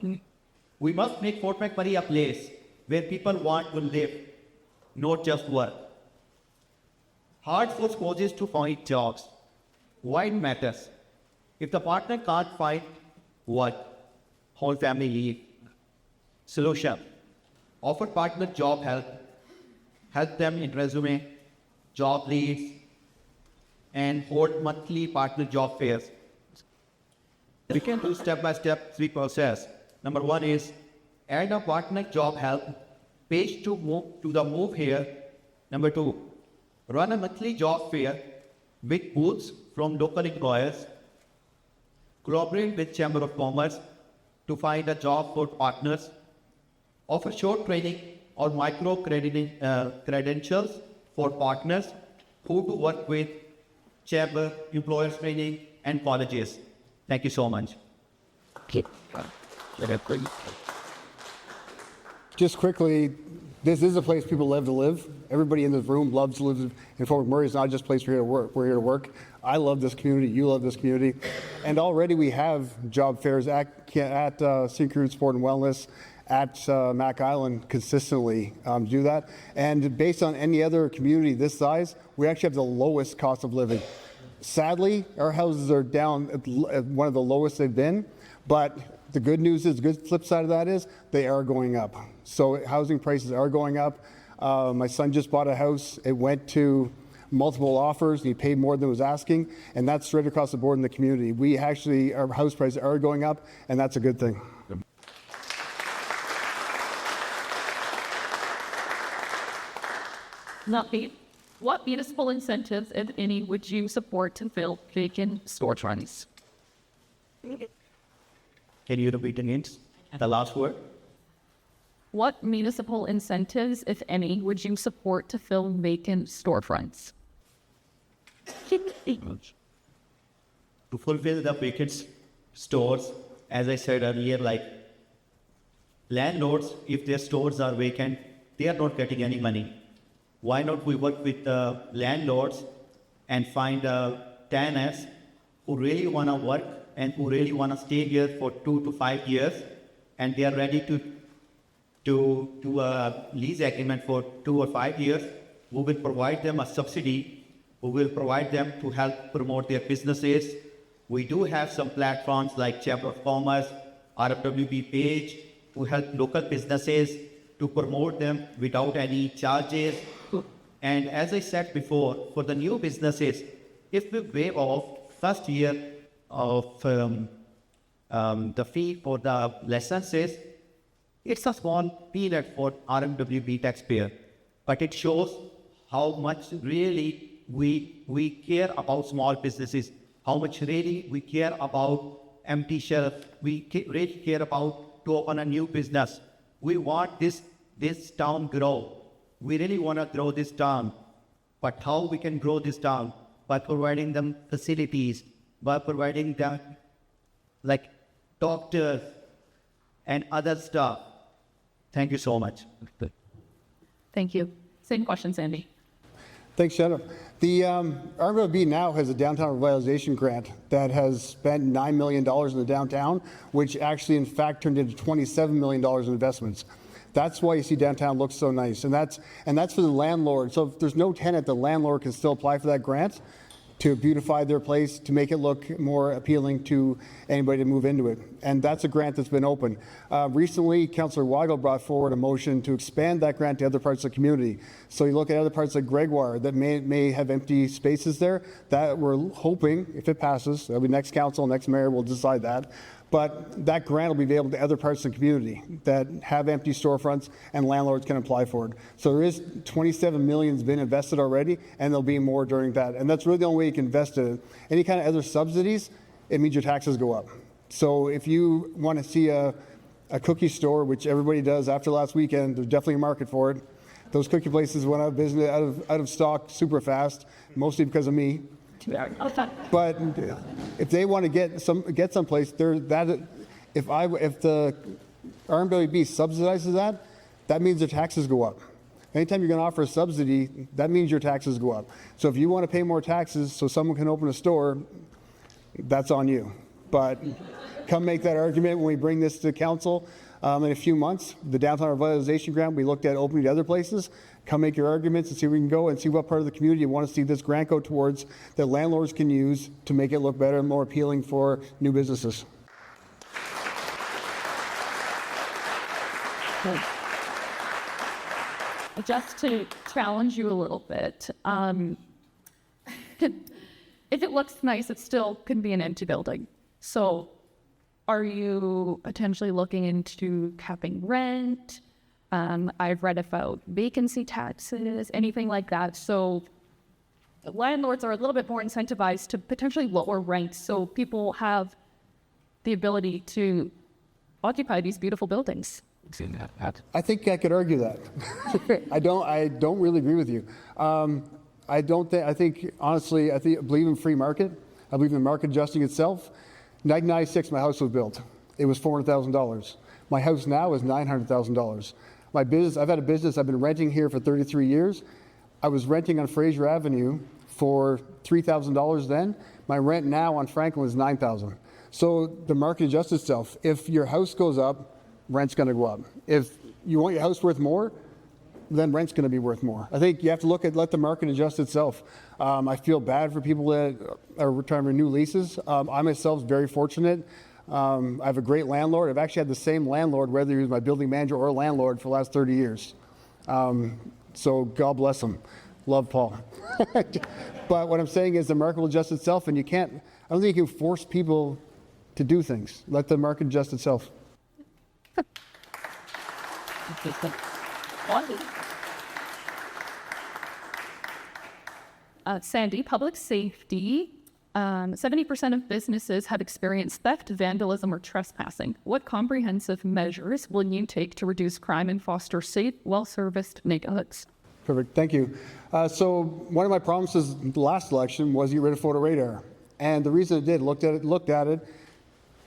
We must make Fort McMurray a place where people want to live, not just work. Hard force causes to find jobs. Why it matters? If the partner can't find work, whole family leave. Solution: offer partner job help them in resume, job leads, and hold monthly partner job fairs. We can do step-by-step 3 process. Number 1 is add a partner job help page to the move here. Number 2, run a monthly job fair with booths from local employers. Collaborate with Chamber of Commerce to find a job for partners. Offer short training or micro credentials for partners who to work with Chamber, employers training, and colleges. Thank you so much. Just quickly, this is a place people love to live. Everybody in this room loves to live in Fort McMurray. It's not just a place we're here to work. We're here to work. I love this community. You love this community. And already we have job fairs at Syncrude Sport and Wellness, at Mac Island consistently do that. And based on any other community this size, we actually have the lowest cost of living. Sadly, our houses are down at one of the lowest they've been, but the good news is, the good flip side of that is, they are going up. So housing prices are going up. My son just bought a house. It went to multiple offers. He paid more than was asking, and that's straight across the board in the community. Our house prices are going up, and that's a good thing. What municipal incentives, if any, would you support to fill vacant storefronts? Can you repeat again the last word? What municipal incentives, if any, would you support to fill vacant storefronts? To fulfill the vacant stores, as I said earlier, like landlords, if their stores are vacant, they are not getting any money. Why not we work with the landlords and find tenants who really want to work and who really want to stay here for 2 to 5 years, and they are ready to do a lease agreement for 2 or 5 years. We will provide them a subsidy. We will provide them to help promote their businesses. We do have some platforms like Chamber of Commerce, RFWB page, who help local businesses to promote them without any charges. And as I said before, for the new businesses, if we waive off first year of the fee for the licenses, it's a small peanut for RMWB taxpayer, but it shows how much really we care about small businesses, how much really we care about empty shelf, really care about to open a new business. We want this town grow. We really want to grow this town, but how we can grow this town? By providing them facilities, by providing them like doctors and other stuff. Thank you so much. Thank you. Same question, Sandy. Thanks, Jenna. The RMLB now has a downtown revitalization grant that has spent $9 million in the downtown, which actually, in fact, turned into $27 million in investments. That's why you see downtown looks so nice, and that's for the landlord. So if there's no tenant, the landlord can still apply for that grant to beautify their place, to make it look more appealing to anybody to move into it. And that's a grant that's been open. Recently, Councillor Weigel brought forward a motion to expand that grant to other parts of the community. So you look at other parts like Gregoire that may have empty spaces there, that we're hoping, if it passes, that'll be next council, next mayor will decide that. But that grant will be available to other parts of the community that have empty storefronts, and landlords can apply for it. So there is 27 million been invested already, and there'll be more during that. And that's really the only way you can invest in it. Any kind of other subsidies, it means your taxes go up. So if you want to see a cookie store, which everybody does after last weekend, there's definitely a market for it. Those cookie places went out of business, out of stock super fast, mostly because of me. But if they want to get someplace, if the RMWB subsidizes that, that means their taxes go up. Anytime you're going to offer a subsidy, that means your taxes go up. So if you want to pay more taxes so someone can open a store, that's on you. But come make that argument when we bring this to council in a few months. The downtown revitalization grant, we looked at opening to other places. Come make your arguments and see where we can go and see what part of the community you want to see this grant go towards that landlords can use to make it look better and more appealing for new businesses. Just to challenge you a little bit, if it looks nice, it still can be an empty building. So are you potentially looking into capping rent? I've read about vacancy taxes, anything like that. So landlords are a little bit more incentivized to potentially lower rents so people have the ability to occupy these beautiful buildings. I think I could argue that. I don't really agree with you. I believe in free market. I believe in the market adjusting itself. 1996, my house was built. It was $400,000. My house now is $900,000. My business, I've had a business, I've been renting here for 33 years. I was renting on Fraser Avenue for $3,000 then. My rent now on Franklin is $9,000. So the market adjusts itself. If your house goes up, rent's going to go up. If you want your house worth more, then rent's going to be worth more. I think you have to let the market adjust itself. I feel bad for people that are trying to renew leases. I myself is very fortunate. I have a great landlord. I've actually had the same landlord, whether he was my building manager or landlord, for the last 30 years. So God bless him. Love Paul. But what I'm saying is the market will adjust itself, and I don't think you can force people to do things. Let the market adjust itself. Sandy, public safety. 70% of businesses have experienced theft, vandalism, or trespassing. What comprehensive measures will you take to reduce crime and foster safe, well-serviced neighborhoods? Perfect, thank you. So one of my promises the last election was get rid of photo radar. And the reason it did, looked at it,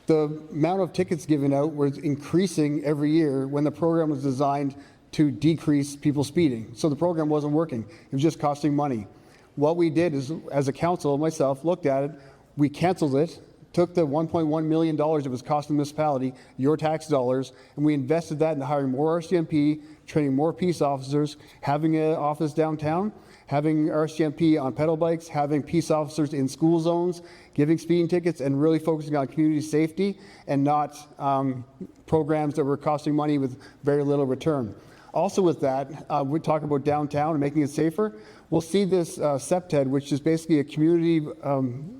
the amount of tickets given out was increasing every year when the program was designed to decrease people speeding. So the program wasn't working. It was just costing money. What we did is, as a council, myself, looked at it, we canceled it, took the $1.1 million it was costing the municipality, your tax dollars, and we invested that into hiring more RCMP, training more peace officers, having an office downtown, having RCMP on pedal bikes, having peace officers in school zones, giving speeding tickets, and really focusing on community safety and not programs that were costing money with very little return. Also with that, we talk about downtown and making it safer. We'll see this SEPTED, which is basically a community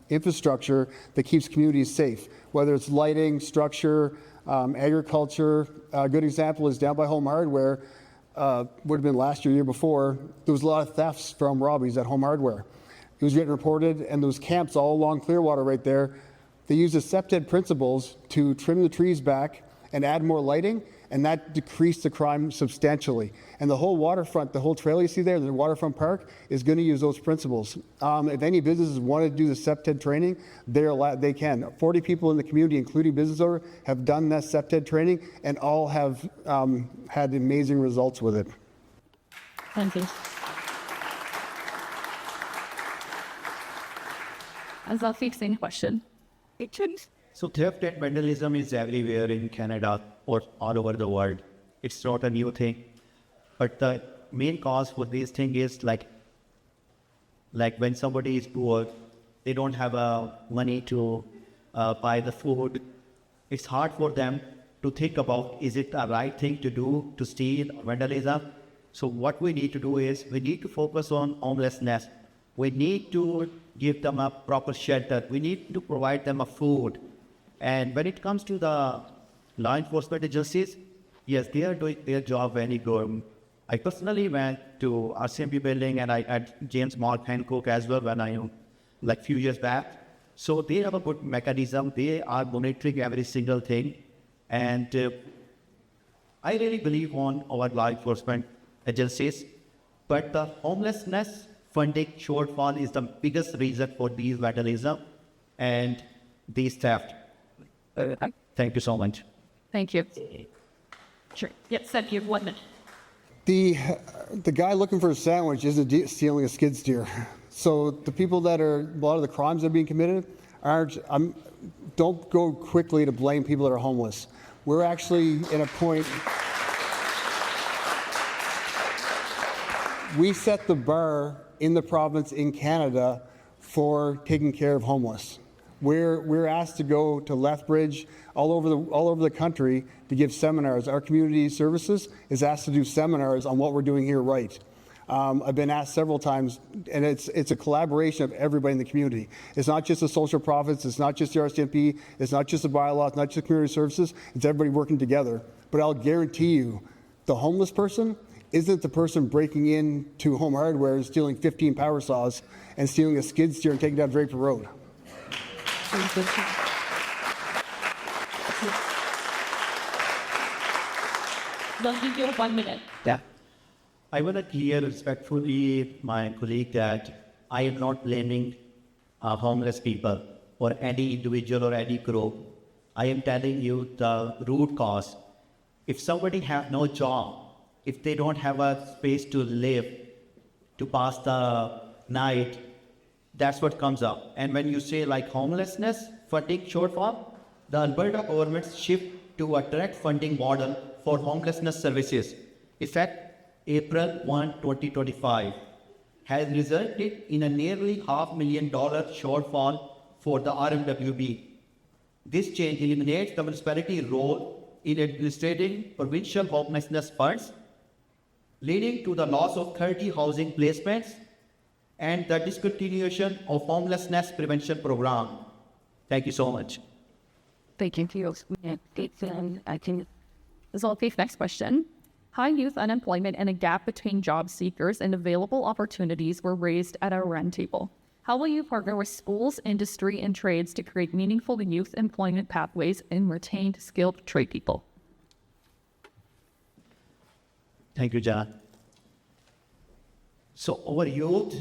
infrastructure that keeps communities safe, whether it's lighting, structure, agriculture. A good example is down by Home Hardware, would have been last year, year before, there was a lot of thefts from robberies at Home Hardware. It was getting reported, and there was camps all along Clearwater right there. They used the SEPTED principles to trim the trees back and add more lighting, and that decreased the crime substantially. And the whole waterfront, the whole trail you see there, the waterfront park, is going to use those principles. If any businesses want to do the SEPTED training, they can. 40 people in the community, including business owners, have done that SEPTED training, and all have had amazing results with it. Thank you. As a fixing question. So theft and vandalism is everywhere in Canada or all over the world. It's not a new thing. But the main cause for this thing is like when somebody is poor, they don't have money to buy the food. It's hard for them to think about, is it the right thing to do to steal vandalism? So what we need to do is we need to focus on homelessness. We need to give them a proper shelter. We need to provide them a food. And when it comes to the law enforcement agencies, yes, they are doing their job very good. I personally went to RCMP building and I had James Mark Hancock as well when I, like few years back. So they have a good mechanism. They are monitoring every single thing. And I really believe on our law enforcement agencies. But the homelessness funding shortfall is the biggest reason for these vandalism and these theft. Thank you so much. Thank you. Sure. Yes, thank you. 1 minute. The guy looking for a sandwich isn't stealing a skid steer. So the people that are, a lot of the crimes that are being committed don't go quickly to blame people that are homeless. We're actually in a point, we set the bar in the province in Canada for taking care of homeless. We're asked to go to Lethbridge, all over the country to give seminars. Our community services is asked to do seminars on what we're doing here right. I've been asked several times, and it's a collaboration of everybody in the community. It's not just the social profits, it's not just the RCMP, it's not just the bylaws, it's not just community services, it's everybody working together. But I'll guarantee you, the homeless person isn't the person breaking into Home Hardware and stealing 15 power saws and stealing a skid steer and taking down Draper Road. They'll give you 1 minute. Yeah. I want to clear respectfully my colleague that I am not blaming homeless people or any individual or any group. I am telling you the root cause. If somebody have no job, if they don't have a space to live, to pass the night, that's what comes up. And when you say like homelessness funding shortfall, the Alberta government's shift to a direct funding model for homelessness services, effect April 1, 2025, has resulted in a nearly $500,000 shortfall for the RMWB. This change eliminates the municipality role in administrating provincial homelessness funds, leading to the loss of 30 housing placements and the discontinuation of homelessness prevention program. Thank you so much. Thank you. Zolfi, next question. High youth unemployment and a gap between job seekers and available opportunities were raised at our roundtable. How will you partner with schools, industry, and trades to create meaningful youth employment pathways and retain skilled trade people? Thank you, John. So our youth,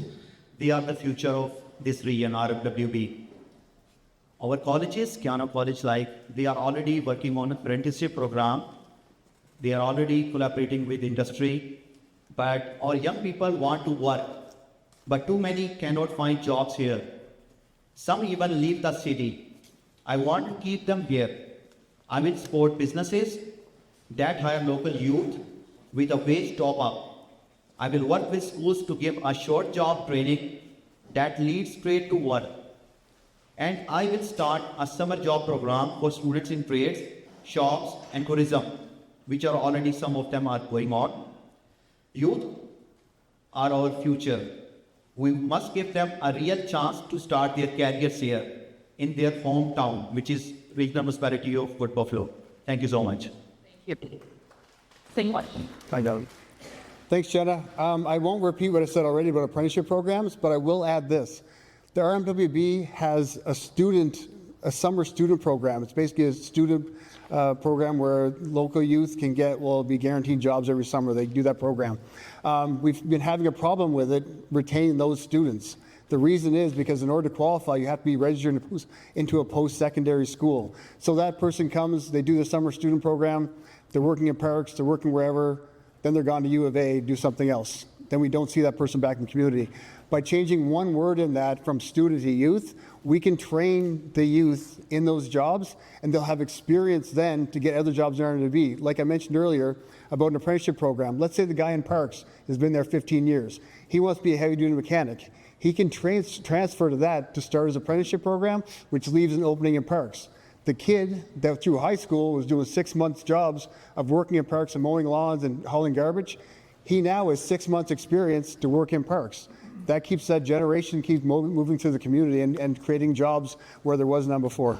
they are the future of this region, RFWB. Our colleges, Kiano College, they are already working on an apprenticeship program. They are already collaborating with industry. But our young people want to work, but too many cannot find jobs here. Some even leave the city. I want to keep them here. I will support businesses that hire local youth with a wage top-up. I will work with schools to give a short job training that leads straight to work. And I will start a summer job program for students in trades, shops, and tourism, which are already some of them are going on. Youth are our future. We must give them a real chance to start their careers here in their hometown, which is regional municipality of Wood Buffalo. Thank you so much. Same one. Thanks, Jenna. I won't repeat what I said already about apprenticeship programs, but I will add this. The RMWB has a summer student program. It's basically a student program where local youth can be guaranteed jobs every summer. They do that program. We've been having a problem with it, retaining those students. The reason is because in order to qualify, you have to be registered into a post-secondary school. So that person comes, they do the summer student program, they're working in parks, they're working wherever, then they're gone to U of A, do something else. Then we don't see that person back in the community. By changing one word in that from student to youth, we can train the youth in those jobs, and they'll have experience then to get other jobs in RMWB. Like I mentioned earlier about an apprenticeship program. Let's say the guy in parks has been there 15 years. He wants to be a heavy-duty mechanic. He can transfer to that to start his apprenticeship program, which leaves an opening in parks. The kid that through high school was doing 6 months jobs of working in parks and mowing lawns and hauling garbage, he now has 6 months experience to work in parks. That keeps that generation moving through the community and creating jobs where there was none before.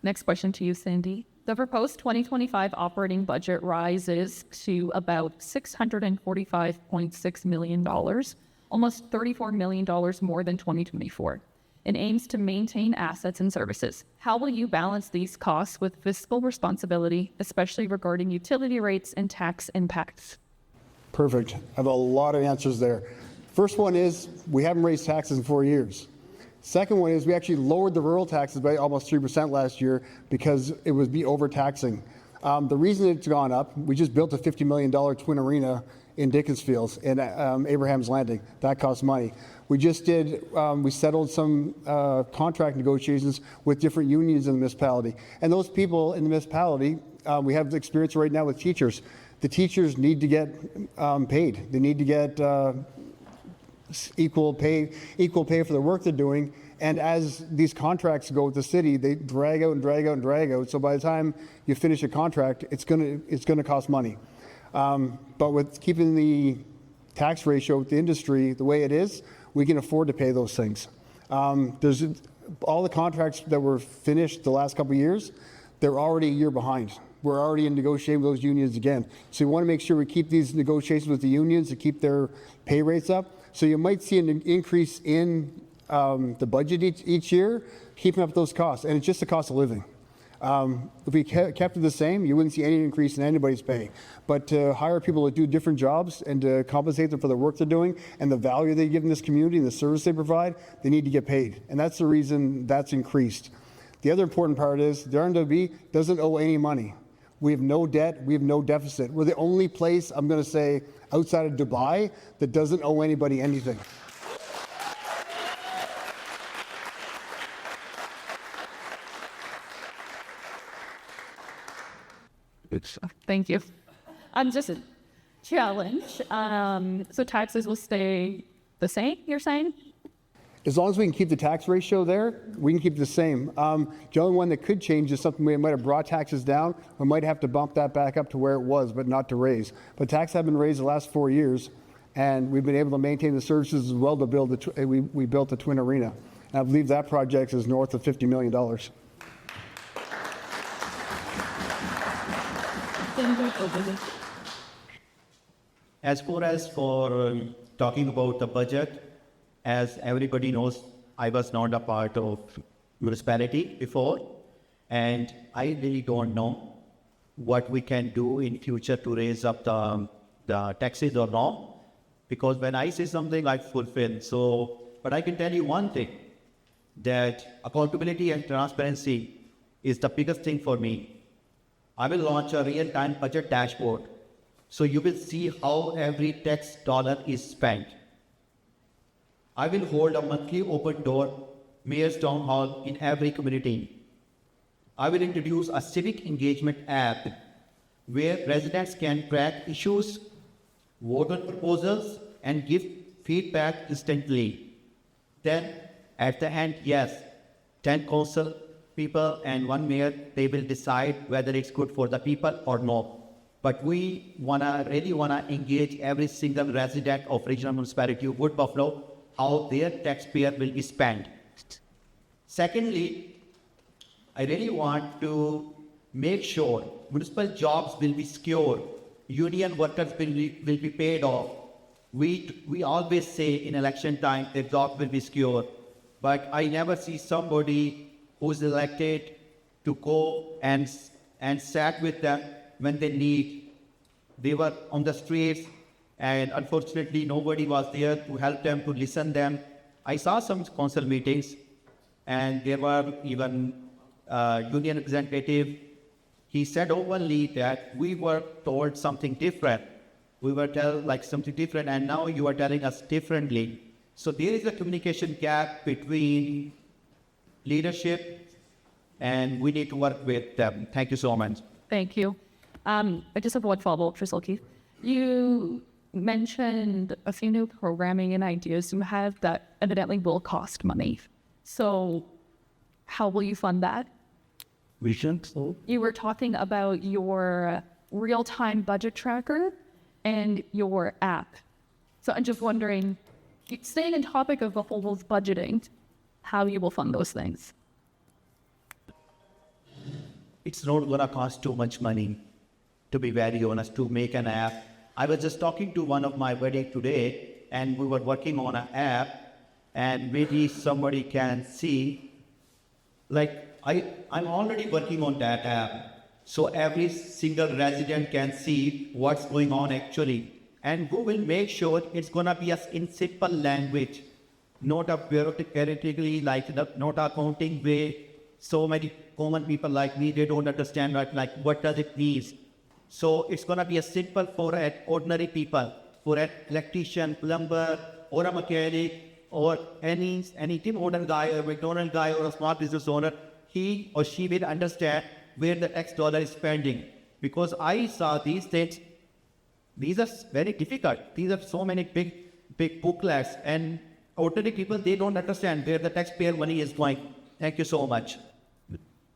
Next question to you, Cindy. The proposed 2025 operating budget rises to about $645.6 million, almost $34 million more than 2024, and aims to maintain assets and services. How will you balance these costs with fiscal responsibility, especially regarding utility rates and tax impacts? Perfect. I have a lot of answers there. First one is we haven't raised taxes in 4 years. Second one is we actually lowered the rural taxes by almost 3% last year because it would be overtaxing. The reason it's gone up, we just built a $50 million twin arena in Dickinsfield in Abraham's Landing. That costs money. We settled some contract negotiations with different unions in the municipality. And those people in the municipality, we have the experience right now with teachers. The teachers need to get paid. They need to get equal pay for the work they're doing. And as these contracts go with the city, they drag out and drag out and drag out. So by the time you finish a contract, it's gonna cost money. But with keeping the tax ratio with the industry the way it is, we can afford to pay those things. There's all the contracts that were finished the last couple of years, they're already a year behind. We're already in negotiating with those unions again. So we want to make sure we keep these negotiations with the unions to keep their pay rates up. So you might see an increase in the budget each year, keeping up those costs. And it's just the cost of living. If we kept it the same, you wouldn't see any increase in anybody's pay. But to hire people to do different jobs and to compensate them for the work they're doing and the value they give in this community and the service they provide, they need to get paid. And that's the reason that's increased. The other important part is the RMWB doesn't owe any money. We have no debt. We have no deficit. We're the only place, I'm going to say, outside of Dubai that doesn't owe anybody anything. Thank you. Just a challenge. So taxes will stay the same, you're saying? As long as we can keep the tax ratio there, we can keep it the same. The only one that could change is something we might have brought taxes down. We might have to bump that back up to where it was, but not to raise. But taxes have been raised the last 4 years, and we've been able to maintain the services as well to build we built the Twin Arena. And I believe that project is north of $50 million. As far as for talking about the budget, as everybody knows, I was not a part of municipality before, and I really don't know what we can do in future to raise up the taxes or not, because when I say something, I fulfill. So, but I can tell you one thing, that accountability and transparency is the biggest thing for me. I will launch a real-time budget dashboard, so you will see how every tax dollar is spent. I will hold a monthly open door Mayor's Town Hall in every community. I will introduce a civic engagement app where residents can track issues, vote on proposals, and give feedback instantly. Then, at the end, yes, 10 council people and 1 mayor, they will decide whether it's good for the people or no. But we really wanna engage every single resident of regional municipality of Wood Buffalo, how their taxpayer will be spent. Secondly, I really want to make sure municipal jobs will be secure, union workers will be paid off. We always say in election time that jobs will be secure, but I never see somebody who's elected to go and sat with them when they need. They were on the streets, and unfortunately nobody was there to help them, to listen them. I saw some council meetings, and there were even union representative. He said openly that we were told something different. We were told like something different, and now you are telling us differently. So there is a communication gap between leadership, and we need to work with them. Thank you so much. Thank you. I just have one follow-up for Silky. You mentioned a few new programming and ideas you have that evidently will cost money. So how will you fund that? You were talking about your real-time budget tracker and your app. So I'm just wondering, staying on topic of the whole budgeting, how you will fund those things. It's not gonna cost too much money, to be very honest, to make an app. I was just talking to one of my wedding today, and we were working on an app, and maybe somebody can see, like I'm already working on that app. So every single resident can see what's going on actually. And we will make sure it's gonna be in simple language, not a bureaucratically, not a accounting way. So many common people like me, they don't understand like what does it mean. So it's gonna be a simple for an ordinary people, for an electrician, plumber, or a mechanic, or any Tim Horton guy, or McDonald guy, or a small business owner. He or she will understand where the X dollar is spending. Because I saw these things, these are very difficult. These are so many big booklets, and ordinary people, they don't understand where the taxpayer money is going. Thank you so much.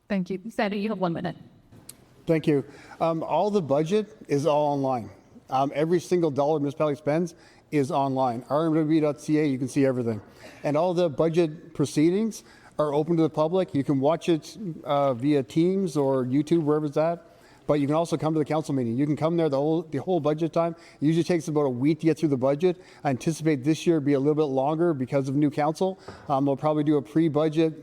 Thank you. Sandy, you have 1 minute. Thank you. All the budget is all online. Every single dollar municipality spends is online. rmw.ca, you can see everything. And all the budget proceedings are open to the public. You can watch it via Teams or YouTube, wherever it's at. But you can also come to the council meeting. You can come there the whole budget time. It usually takes about a week to get through the budget. I anticipate this year be a little bit longer because of new council. We'll probably do a pre-budget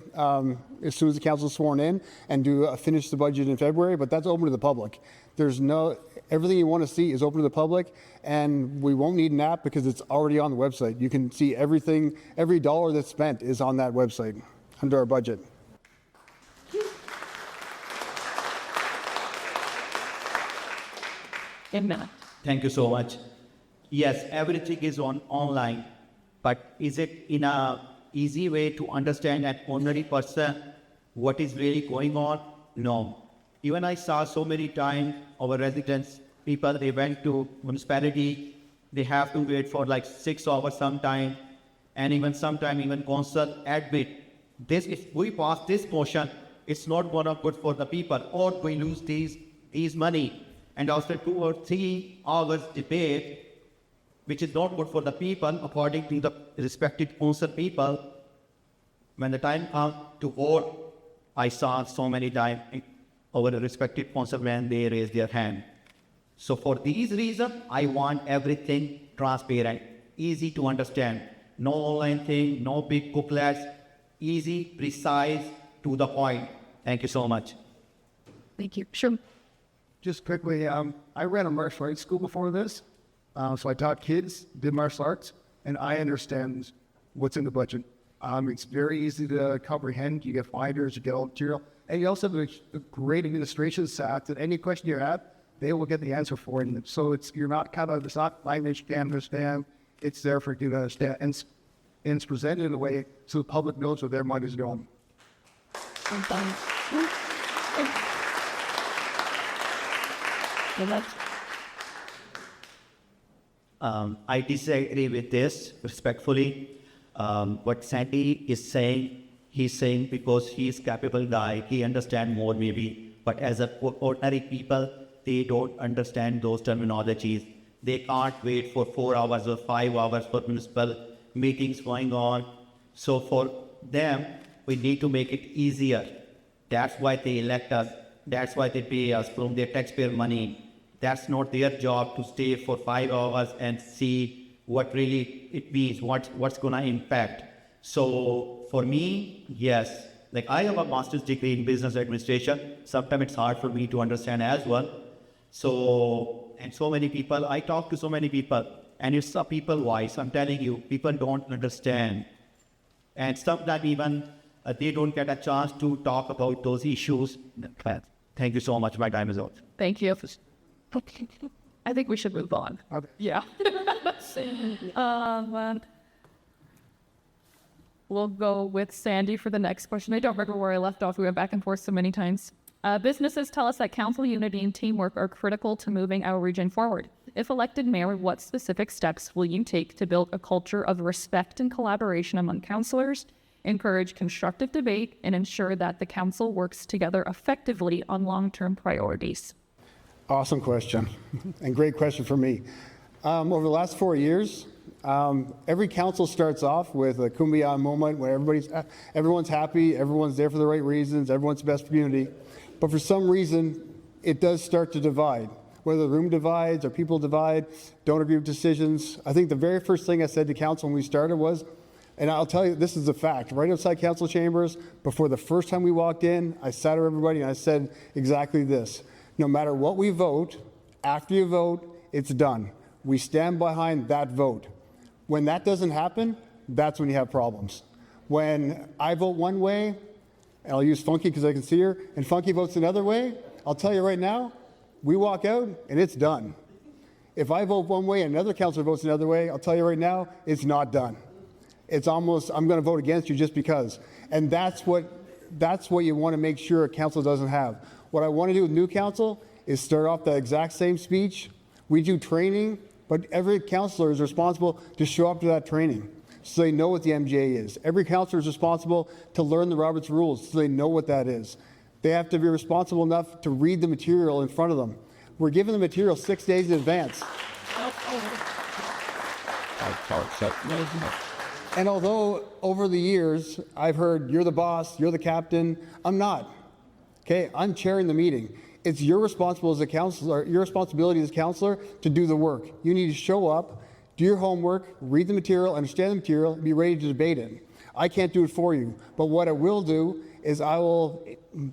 as soon as the council is sworn in, and finish the budget in February. But that's open to the public. Everything you want to see is open to the public, and we won't need an app because it's already on the website. You can see everything. Every dollar that's spent is on that website under our budget. Thank you so much. Yes, everything is online, but is it in a easy way to understand an ordinary person what is really going on? No. Even I saw so many times our residents, people, they went to municipality, they have to wait for like 6 hours sometime, and even sometime even council admit this, if we pass this motion, it's not gonna good for the people, or we lose these money. And after 2 or 3 hours debate, which is not good for the people, according to the respected council people, when the time comes to vote, I saw so many times our respected councilmen, they raise their hand. So for these reasons, I want everything transparent, easy to understand. No online thing, no big booklets, easy, precise, to the point. Thank you so much. Thank you. Sure. Just quickly, I ran a martial arts school before this, so I taught kids, did martial arts, and I understand what's in the budget. It's very easy to comprehend. You get finders, you get all the material, and you also have a great administration staff that any question you have, they will get the answer for you. So it's not language you can't understand. It's there for you to understand, and it's presented in a way so the public knows where their money is going. I disagree with this respectfully. What Sandy is saying, He's saying because he's capable guy, he understand more maybe. But as a ordinary people, they don't understand those terminologies. They can't wait for 4 hours or 5 hours for municipal meetings going on. So for them, we need to make it easier. That's why they elect us. That's why they pay us from their taxpayer money. That's not their job to stay for 5 hours and see what really it means, what's going to impact. So for me, yes, like I have a master's degree in business administration. Sometimes it's hard for me to understand as well. So, and so many people, I talk to so many people, and it's a people voice. I'm telling you, people don't understand. And sometimes even they don't get a chance to talk about those issues. Thank you so much. My time is out. Thank you. I think we should move on. Okay. Yeah. We'll go with Sandy for the next question. I don't remember where I left off. We went back and forth so many times. Businesses tell us that council unity and teamwork are critical to moving our region forward. If elected mayor, what specific steps will you take to build a culture of respect and collaboration among councillors, encourage constructive debate, and ensure that the council works together effectively on long-term priorities? Awesome question, and great question for me. Over the last 4 years, every council starts off with a kumbaya moment where everyone's happy, everyone's there for the right reasons, everyone's the best community. But for some reason, it does start to divide. Whether the room divides or people divide, don't agree with decisions. I think the very first thing I said to council when we started was, and I'll tell you, this is a fact, right outside council chambers, before the first time we walked in, I sat with everybody and I said exactly this. No matter what we vote, after you vote, it's done. We stand behind that vote. When that doesn't happen, that's when you have problems. When I vote one way, and I'll use Funky because I can see her, and Funky votes another way, I'll tell you right now, we walk out and it's done. If I vote one way and another councillor votes another way, I'll tell you right now, it's not done. It's almost, I'm going to vote against you just because. And that's what you want to make sure a council doesn't have. What I want to do with new council is start off the exact same speech. We do training, but every councillor is responsible to show up to that training so they know what the MGA is. Every councillor is responsible to learn the Roberts rules so they know what that is. They have to be responsible enough to read the material in front of them. We're given the material 6 days in advance. And although over the years I've heard you're the boss, you're the captain, I'm not. Okay, I'm chairing the meeting. It's your responsibility as a councillor, your responsibility as a councillor to do the work. You need to show up, do your homework, read the material, understand the material, and be ready to debate it. I can't do it for you, but what I will do is I will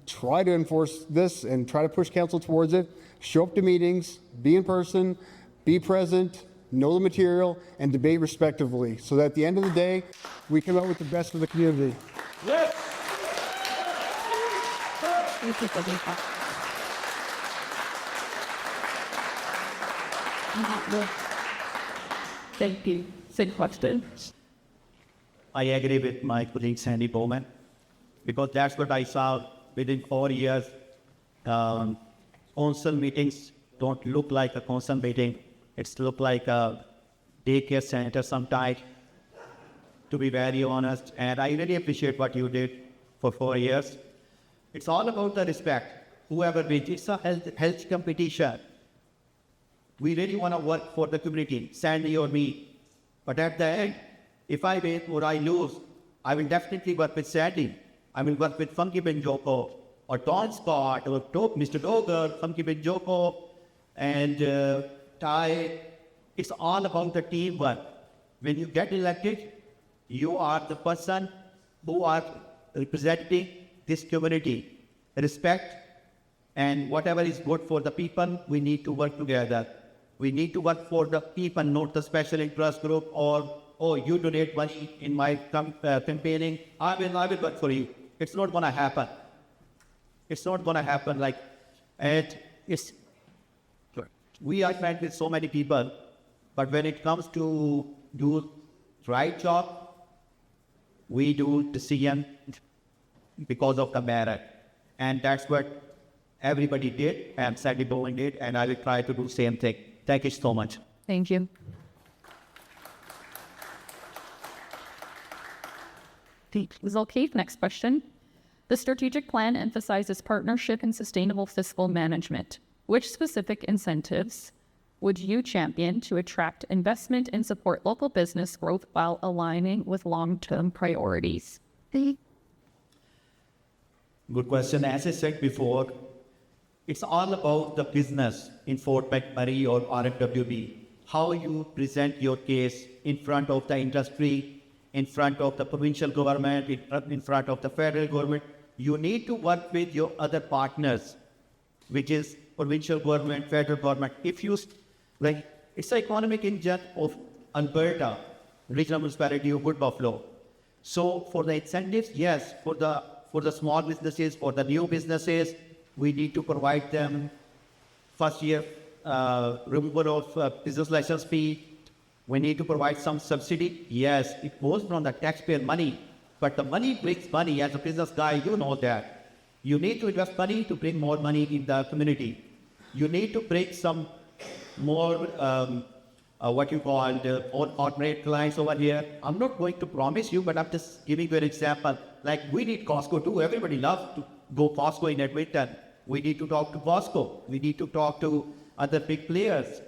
try to enforce this and try to push council towards it. Show up to meetings, be in person, be present, know the material, and debate respectively, so that at the end of the day, we come out with the best for the community. Yes! Thank you. Same question. I agree with my colleague Sandy Bowman, because that's what I saw within 4 years. Council meetings don't look like a council meeting. It's look like a daycare center sometimes, to be very honest. And I really appreciate what you did for 4 years. It's all about the respect. Whoever wins, it's a health competition. We really want to work for the community, Sandy or me. But at the end, if I win or I lose, I will definitely work with Sandy. I will work with Funky Benjoko, or Don Scott, or Mr. Doger, Funky Benjoko, and Ty. It's all about the teamwork. When you get elected, you are the person who are representing this community. Respect, and whatever is good for the people, we need to work together. We need to work for the people, not the special interest group, or, oh, you donate money in my campaigning, I will work for you. It's not going to happen. It's not going to happen like, and it's, we are met with so many people, but when it comes to do right job, we do decision because of the merit. And that's what everybody did, and Sandy Bowling did, and I will try to do the same thing. Thank you so much. Thank you. Ms. O'Keefe, next question. The strategic plan emphasizes partnership and sustainable fiscal management. Which specific incentives would you champion to attract investment and support local business growth while aligning with long-term priorities? Good question. As I said before, it's all about the business in Fort McMurray or RFWB. How you present your case in front of the industry, in front of the provincial government, in front of the federal government. You need to work with your other partners, which is provincial government, federal government. If you, like, it's the economic engine of Alberta, regional municipality of Wood Buffalo. So for the incentives, yes, for the small businesses, for the new businesses, we need to provide them first year removal of business license fee. We need to provide some subsidy. Yes, it goes from the taxpayer money, but the money brings money. As a business guy, you know that. You need to invest money to bring more money in the community. You need to bring some more, what you call, alternate clients over here. I'm not going to promise you, but I'm just giving you an example. Like, we need Costco too. Everybody loves to go Costco in Edmonton. We need to talk to Costco. We need to talk to other big players.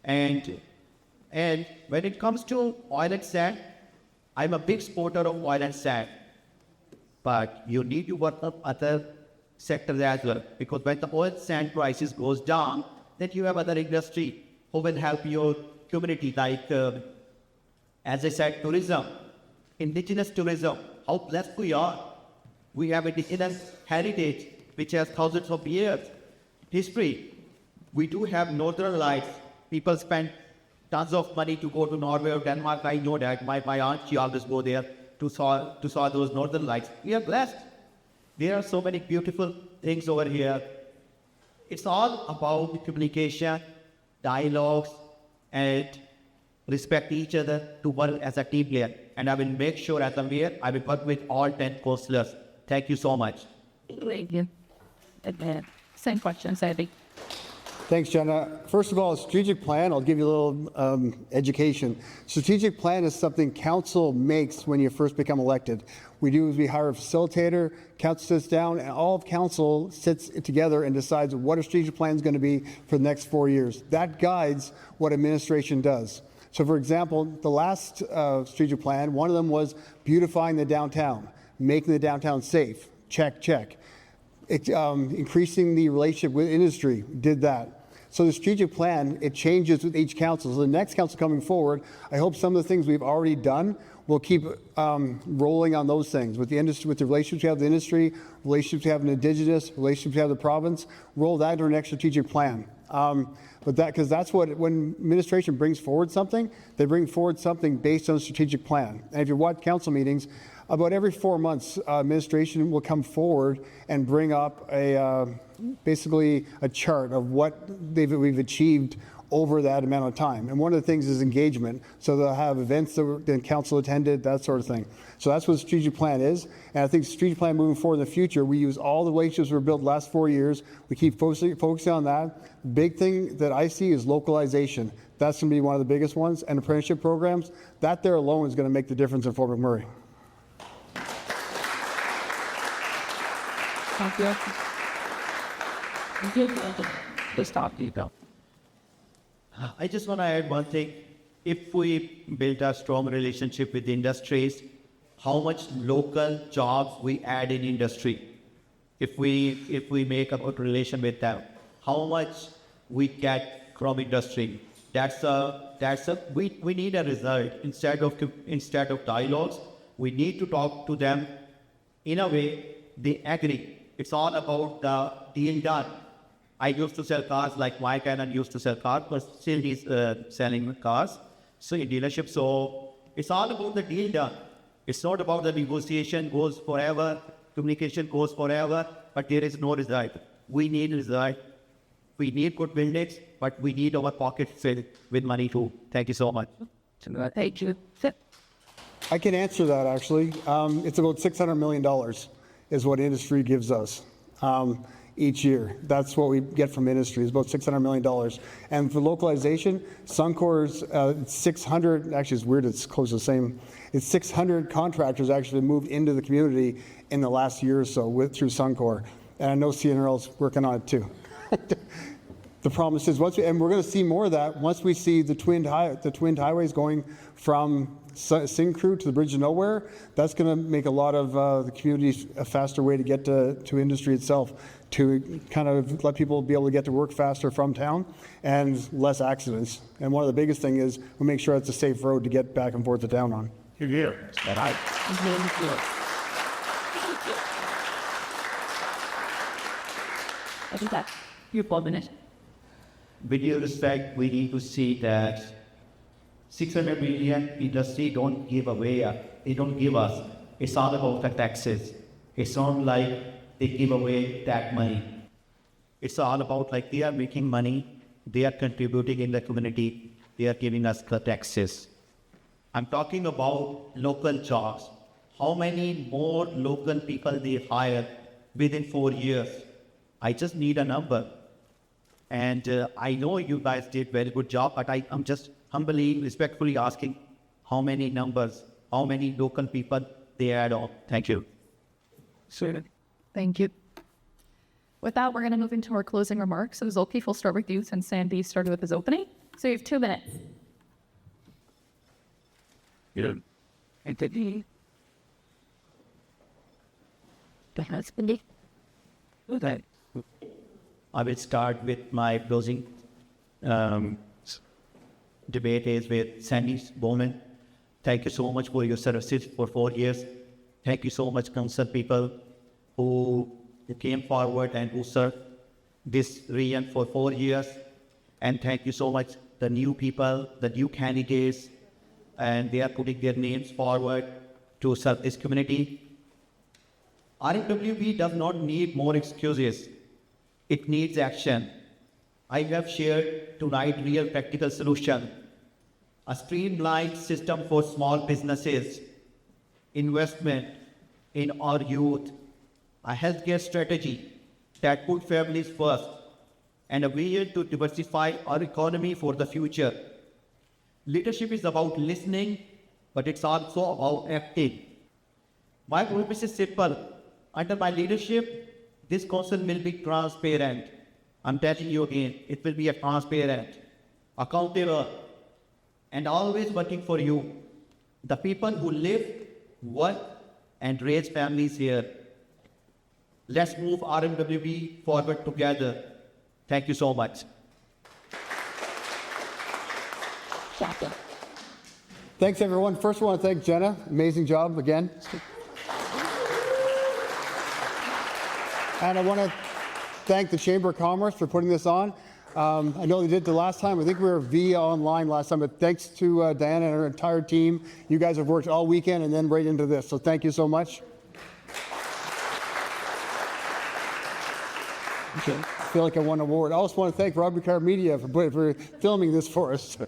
And when it comes to oil and sand, I'm a big supporter of oil and sand. But you need to work up other sectors as well. Because when the oil and sand prices goes down, then you have other industry who will help your community. Like, as I said, tourism, indigenous tourism, how blessed we are. We have indigenous heritage, which has thousands of years history. We do have northern lights. People spend tons of money to go to Norway or Denmark. I know that. My aunt, she always go there to saw those northern lights. We are blessed. There are so many beautiful things over here. It's all about communication, dialogues, and respect each other to work as a team player. And I will make sure as a mayor, I will work with all 10 councillors. Thank you so much. Thank you. Same question, Sandy. Thanks, Jenna. First of all, a strategic plan, I'll give you a little education. Strategic plan is something council makes when you first become elected. We do is we hire a facilitator, council sits down, and all of council sits together and decides what a strategic plan is going to be for the next 4 years. That guides what administration does. So for example, the last strategic plan, one of them was beautifying the downtown, making the downtown safe, check, check. Increasing the relationship with industry, did that. So the strategic plan, it changes with each council. So the next council coming forward, I hope some of the things we've already done will keep rolling on those things. With the industry, with the relationships we have with the industry, relationships we have with Indigenous, relationships we have with the province, roll that into our next strategic plan. Because that's what, when administration brings forward something, they bring forward something based on a strategic plan. And if you watch council meetings, about every 4 months, administration will come forward and bring up basically a chart of what we've achieved over that amount of time. And one of the things is engagement. So they'll have events that the council attended, that sort of thing. So that's what the strategic plan is. And I think the strategic plan moving forward in the future, we use all the relationships we built the last 4 years. We keep focusing on that. The big thing that I see is localization. That's going to be one of the biggest ones. And apprenticeship programs, that there alone is going to make the difference in Fort McMurray. Thank you. Please stop, Nico. I just want to add one thing. If we build a strong relationship with the industries, how much local jobs we add in industry? If we make a good relation with them, how much we get from industry? We need a result instead of dialogues. We need to talk to them in a way they agree. It's all about the deal done. I used to sell cars like Mike Cannon used to sell cars, but still he's selling cars. So in dealership, so it's all about the deal done. It's not about the negotiation goes forever, communication goes forever, but there is no result. We need result. We need good buildings, but we need our pockets filled with money too. Thank you so much. Thank you. I can answer that actually. It's about $600 million is what industry gives us. each year. That's what we get from industry, is about $600 million. And for localization, Suncor's 600, actually it's weird, it's close to the same, it's 600 contractors actually moved into the community in the last year or so through Suncor. And I know CNRL's working on it too. The promise is, and we're going to see more of that once we see the twinned highways going from Syncrude to the Bridge of Nowhere. That's going to make a lot of the community a faster way to get to industry itself, to kind of let people be able to get to work faster from town and less accidents. And one of the biggest thing is we make sure it's a safe road to get back and forth to town on. Here. I think that you're 4 minutes. With due respect, we need to see that 600 million industry don't give away, they don't give us. It's all about the taxes. It's not like they give away that money. It's all about like they are making money, they are contributing in the community, they are giving us the taxes. I'm talking about local jobs. How many more local people they hire within 4 years? I just need a number. And I know you guys did very good job, but I'm just humbly, respectfully asking how many numbers, how many local people they add on. Thank you. Sure. Thank you. With that, we're going to move into our closing remarks. So Zolke, we'll start with you since Sandy started with his opening. So you have 2 minutes. I will start with my closing debate is with Sandy Bowman. Thank you so much for your services for 4 years. Thank you so much, council people who came forward and who served this region for 4 years. And thank you so much, the new people, the new candidates, and they are putting their names forward to serve this community. RMWB does not need more excuses. It needs action. I have shared tonight real practical solution. A streamlined system for small businesses, investment in our youth, a healthcare strategy that put families first, and a vision to diversify our economy for the future. Leadership is about listening, but it's also about acting. My purpose is simple. Under my leadership, this council will be transparent. I'm telling you again, it will be a transparent, accountable, and always working for you, the people who live, work, and raise families here. Let's move RMWB forward together. Thank you so much. Thanks, everyone. First, I want to thank Jenna. Amazing job again. And I want to thank the Chamber of Commerce for putting this on. I know they did it the last time. I think we were via online last time, but thanks to Diana and her entire team. You guys have worked all weekend and then right into this, so thank you so much. Okay. I feel like I won an award. I also want to thank Robbie Car Media for filming this for us.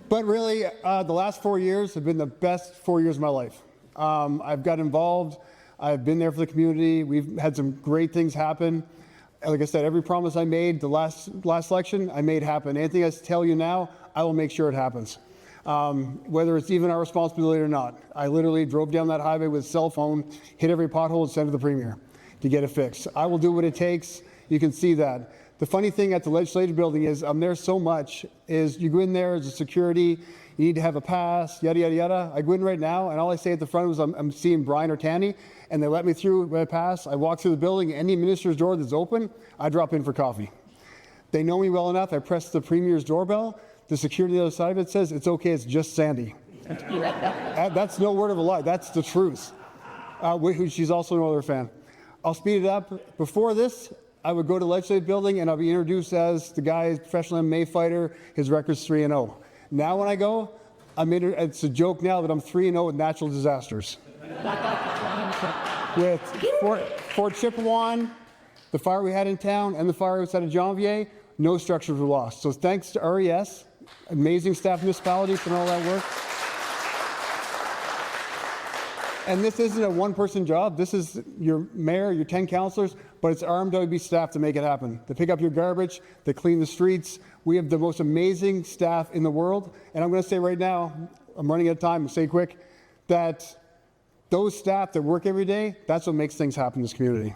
But really, the last 4 years have been the best 4 years of my life. I've got involved. I've been there for the community. We've had some great things happen. Like I said, every promise I made the last election, I made happen. Anything I tell you now, I will make sure it happens. Whether it's even our responsibility or not. I literally drove down that highway with a cell phone, hit every pothole and sent it to the Premier to get it fixed. I will do what it takes. You can see that. The funny thing at the Legislative Building is I'm there so much is you go in there as a security, you need to have a pass, yada, yada, yada. I go in right now, and all I say at the front is I'm seeing Brian or Tanny, and they let me through when I pass. I walk through the building, any minister's door that's open, I drop in for coffee. They know me well enough. I press the Premier's doorbell. The security on the other side of it says, it's okay, it's just Sandy. That's no word of a lie. That's the truth. She's also an Oilers fan. I'll speed it up. Before this, I would go to the Legislative Building and I'll be introduced as the guy, professional MMA fighter. His record's 3-0. Now when I go, it's a joke now that I'm 3-0 with natural disasters. With Fort Chippewan, the fire we had in town, and the fire outside of Janvier, no structures were lost. So thanks to RES, amazing staff municipality for all that work. And this isn't a one-person job. This is your mayor, your 10 councillors, but it's RMWB staff to make it happen. They pick up your garbage, they clean the streets. We have the most amazing staff in the world. And I'm going to say right now, I'm running out of time, say quick, that those staff that work every day, that's what makes things happen in this community.